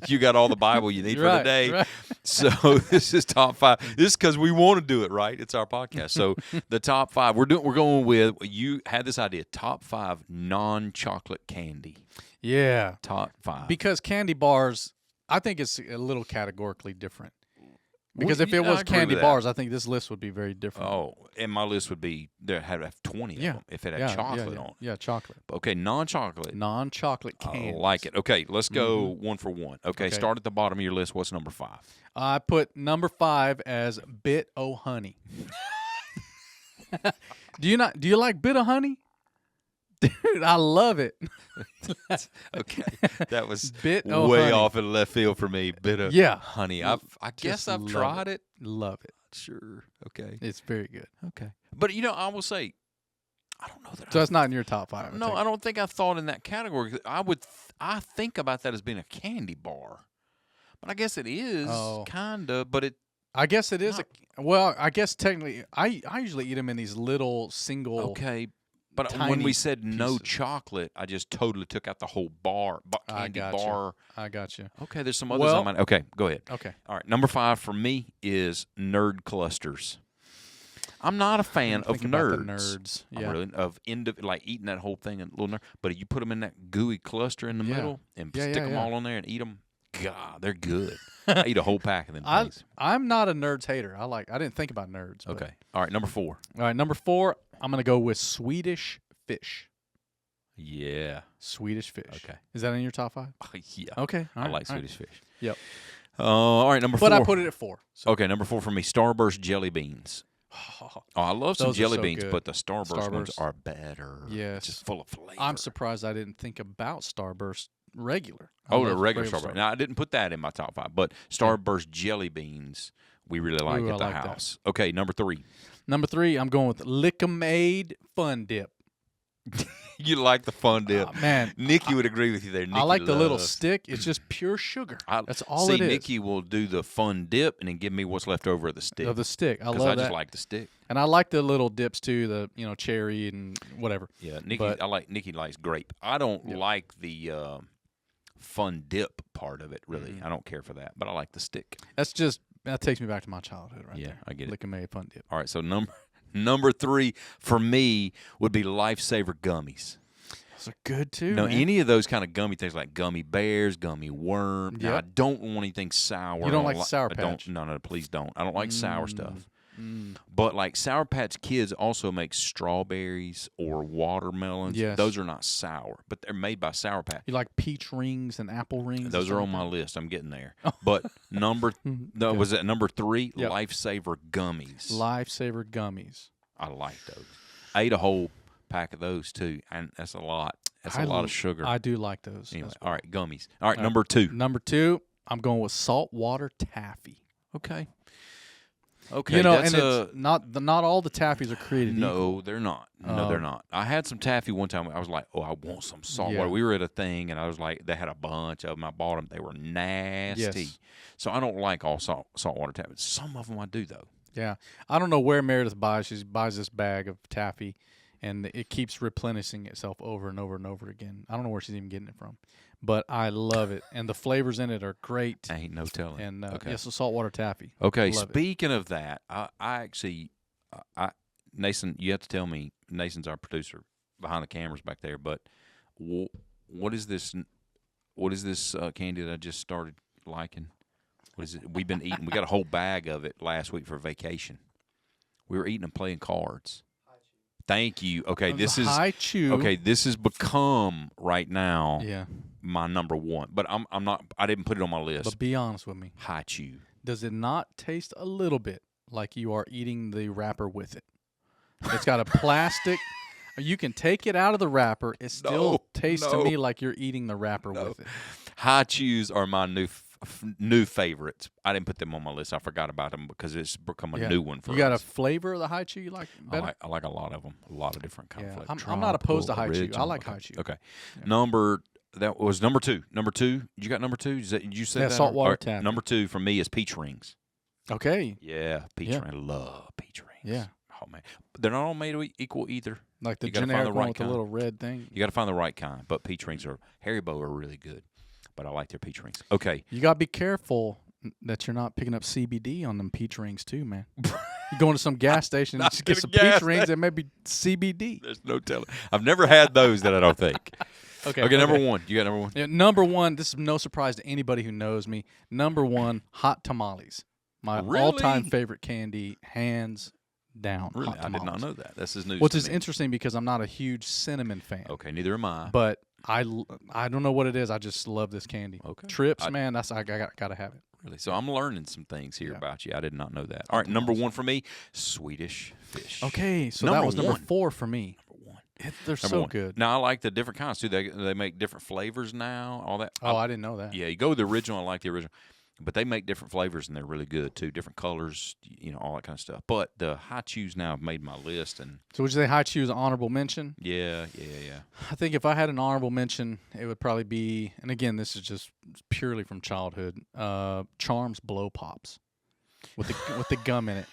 You got all the Bible you need for the day. Right. So this is top 5. This is because we want to do it, right? It's our podcast. So the top 5 we're going with. You had this idea: top 5 non-chocolate candy. Yeah, top 5 because candy bars, I think it's a little categorically different. Because if it was candy bars, I think this list would be very different. Oh, and my list would be there had to have 20 of them if it had chocolate on it. Yeah, chocolate. Okay, non-chocolate. Non-chocolate candy. I like it. Okay, let's go one for one. Okay, start at the bottom of your list. What's number 5? I put number 5 as Bit O' Honey. Do you like Bit O' Honey? Dude, I love it. Okay, that was Bit way off in left field for me. Bit of honey. I guess I've tried it. Love it. Sure. Okay. It's very good. Okay. But I will say, I don't know that. So that's not in your top 5. No, I don't think I thought in that category. I think about that as being a candy bar, but I guess it is kind of. But it. I guess it is. I guess technically, I usually eat them in these little single. Okay. But tiny when we said no pieces. chocolate, I just totally took out the whole candy bar. I got you. Okay, there's some others on mine. Okay, go ahead. Okay. All right, number 5 for me is nerd clusters. I'm not a fan of nerds. Yeah. Of like eating that whole thing in little nerd. But you put them in that gooey cluster in the middle and stick them all on there and eat them. God, they're good. I eat a whole pack of them things. I'm not a nerds hater. I didn't think about nerds. Okay. All right, number 4. All right, number 4. I'm gonna go with Swedish fish. Yeah. Swedish fish. Okay. Is that in your top 5? Yeah. Okay. I like Swedish fish. Yep. All right, number 4. But I put it at 4. So. Okay, number 4 for me, Starburst jelly beans. Oh, I love some jelly beans, good. but the Starburst ones are better. Yes. Just full of flavor. I'm surprised I didn't think about Starburst regular. The regular Starburst. Now, I didn't put that in my top 5, but Starburst jelly beans we really like at the house. That. Okay, number 3. Number 3, I'm going with Lick-O-Maid Fun Dip. You like the Fun Dip. Man. Nikki would agree with you there. Nikki I like the little stick. It's just pure sugar. That's all it is. Nikki will do the Fun Dip and then give me what's left over of the stick. Of the stick. I love that. Because I just like the stick. And I like the little dips too, the cherry and whatever. Yeah, Nikki likes grape. I don't like the Fun Dip part of it, really. I don't care for that, but I like the stick. That takes me back to my childhood right there. Yeah, I get it. Lick-O-Maid Fun Dip. All right, so number 3 for me would be Lifesaver gummies. Those are good too. No, man. any of those kind of gummy things like gummy bears, gummy worm. Yep. Now, I don't want anything sour. You don't like the Sour Patch? No, please don't. I don't like sour stuff. But like Sour Patch Kids also make strawberries or watermelons. Yes. Those are not sour, but they're made by Sour Patch. You like peach rings and apple rings? Those are on my list. I'm getting there. But was that number 3? Yep. Lifesaver gummies. Lifesaver gummies. I like those. I ate a whole pack of those too, and that's a lot. That's a lot of sugar. I do like those. Anyway, all right, gummies. All right, number 2. Number 2, I'm going with saltwater taffy. Okay. Okay, and it's not all the taffies are created equal. No, they're not. No, they're not. I had some taffy one time. I was like, I want some saltwater. Yeah. We were at a thing, and I was like, they had a bunch of them. I bought them. They were nasty. Yes. So I don't like all saltwater taffy. Some of them I do, though. Yeah. I don't know where Meredith buys. She buys this bag of taffy, and it keeps replenishing itself over and over and over again. I don't know where she's even getting it from, but I love it, and the flavors in it are great. Ain't no telling. And okay. so saltwater taffy. Okay, speaking of that, I actually, Nathan, you have to tell me. Nathan's our producer behind the cameras back there. But what is this? What is this candy that I just started liking? What is it? We've been eating. We got a whole bag of it last week for vacation. We were eating and playing cards. Thank you. Okay, this is Hi-Chew. Okay, this has become right now. Yeah. My number 1, but I'm not. I didn't put it on my list. But be honest with me. Hi-Chew. Does it not taste a little bit like you are eating the wrapper with it? It's got a plastic. You can take it out of the wrapper. It still tastes to me like you're eating the wrapper with it. Hi-Chews are my new favorites. I didn't put them on my list. I forgot about them because it's become a new one for us. You got a flavor of the Hi-Chew you like better? I like a lot of them. A lot of different kinds of flavors. I'm not opposed to Hi-Chew. I like Hi-Chew. Okay. Yeah. That was number 2. Number 2. You got number 2? Did you say that? Saltwater taffy. Number 2 for me is peach rings. Okay. Yeah, peach rings. I love peach rings. Yeah. Oh man, they're not all made equal either. Like the generic one with the little red thing. You got to find the right kind. But peach rings Haribo are really good. But I like their peach rings. Okay. You got to be careful that you're not picking up CBD on them peach rings too, man. You go into some gas station and just get some peach rings and maybe CBD. There's no telling. I've never had those that I don't think. Okay, number 1. You got number 1? Yeah, number 1, this is no surprise to anybody who knows me. Number 1, hot tamales. My all-time favorite candy, hands down. Really? I did not know that. This is news. Which is interesting because I'm not a huge cinnamon fan. Okay, neither am I. But I don't know what it is. I just love this candy. Okay. Trips, man, I gotta have it. Really? So I'm learning some things here about you. I did not know that. All right, number 1 for me, Swedish fish. Okay, so that was number 4 for me. They're so good. Now, I like the different kinds, too. They make different flavors now, all that. Oh, I didn't know that. Yeah, you go with the original. I like the original. But they make different flavors, and they're really good, too. Different colors, all that kind of stuff. But the Hi-Chews now have made my list. So would you say Hi-Chew is an honorable mention? Yeah. I think if I had an honorable mention, it would probably be, and again, this is just purely from childhood, Charms Blow Pops with the gum in it.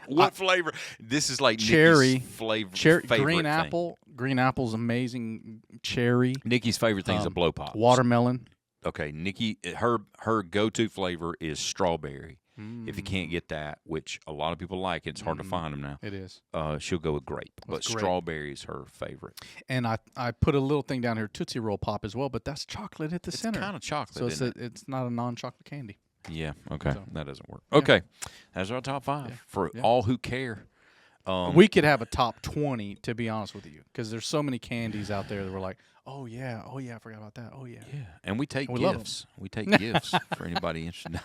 What flavor? This is like cherry Nikki's favorite green thing. apple. Green apple's amazing. Cherry. Nikki's favorite thing is a blow pop. Watermelon. Okay, Nikki, her go-to flavor is strawberry. If you can't get that, which a lot of people like, it's hard to find them now. It is. She'll go with grape, but strawberry is her favorite. And I put a little thing down here, Tootsie Roll Pop as well, but that's chocolate at the center. It's kind of chocolate, so it's not a non-chocolate candy. Yeah, okay. So, that doesn't work. Okay, that's our top 5 for all who care. We could have a top 20, to be honest with you, because there's so many candies out there that we're like, oh yeah, I forgot about that. Oh yeah. Yeah, and we take gifts. We take gifts for anybody interested. No,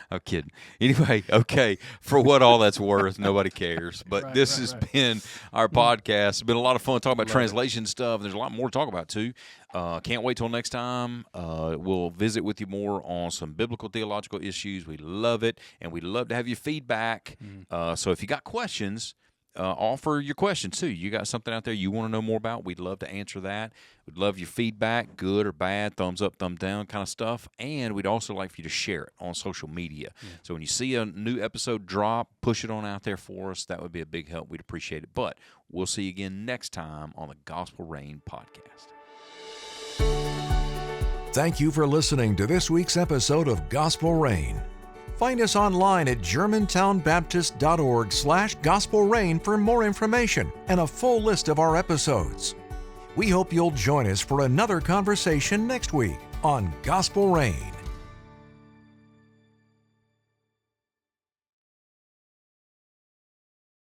I'm kidding. Anyway, okay, for what all that's worth, nobody cares. But this has been our podcast. It's been a lot of fun talking about translation stuff. There's a lot more to talk about too. Can't wait till next time. We'll visit with you more on some biblical theological issues. We love it, and we'd love to have your feedback. So if you got questions, offer your questions too. You got something out there you want to know more about, we'd love to answer that. We'd love your feedback, good or bad, thumbs up, thumb down kind of stuff. And we'd also like for you to share it on social media. So when you see a new episode drop, push it on out there for us. That would be a big help. We'd appreciate it. But we'll see you again next time on the Gospel Rain podcast. Thank you for listening to this week's episode of Gospel Rain. Find us online at germantownbaptist.org/gospelrain for more information and a full list of our episodes. We hope you'll join us for another conversation next week on Gospel Rain.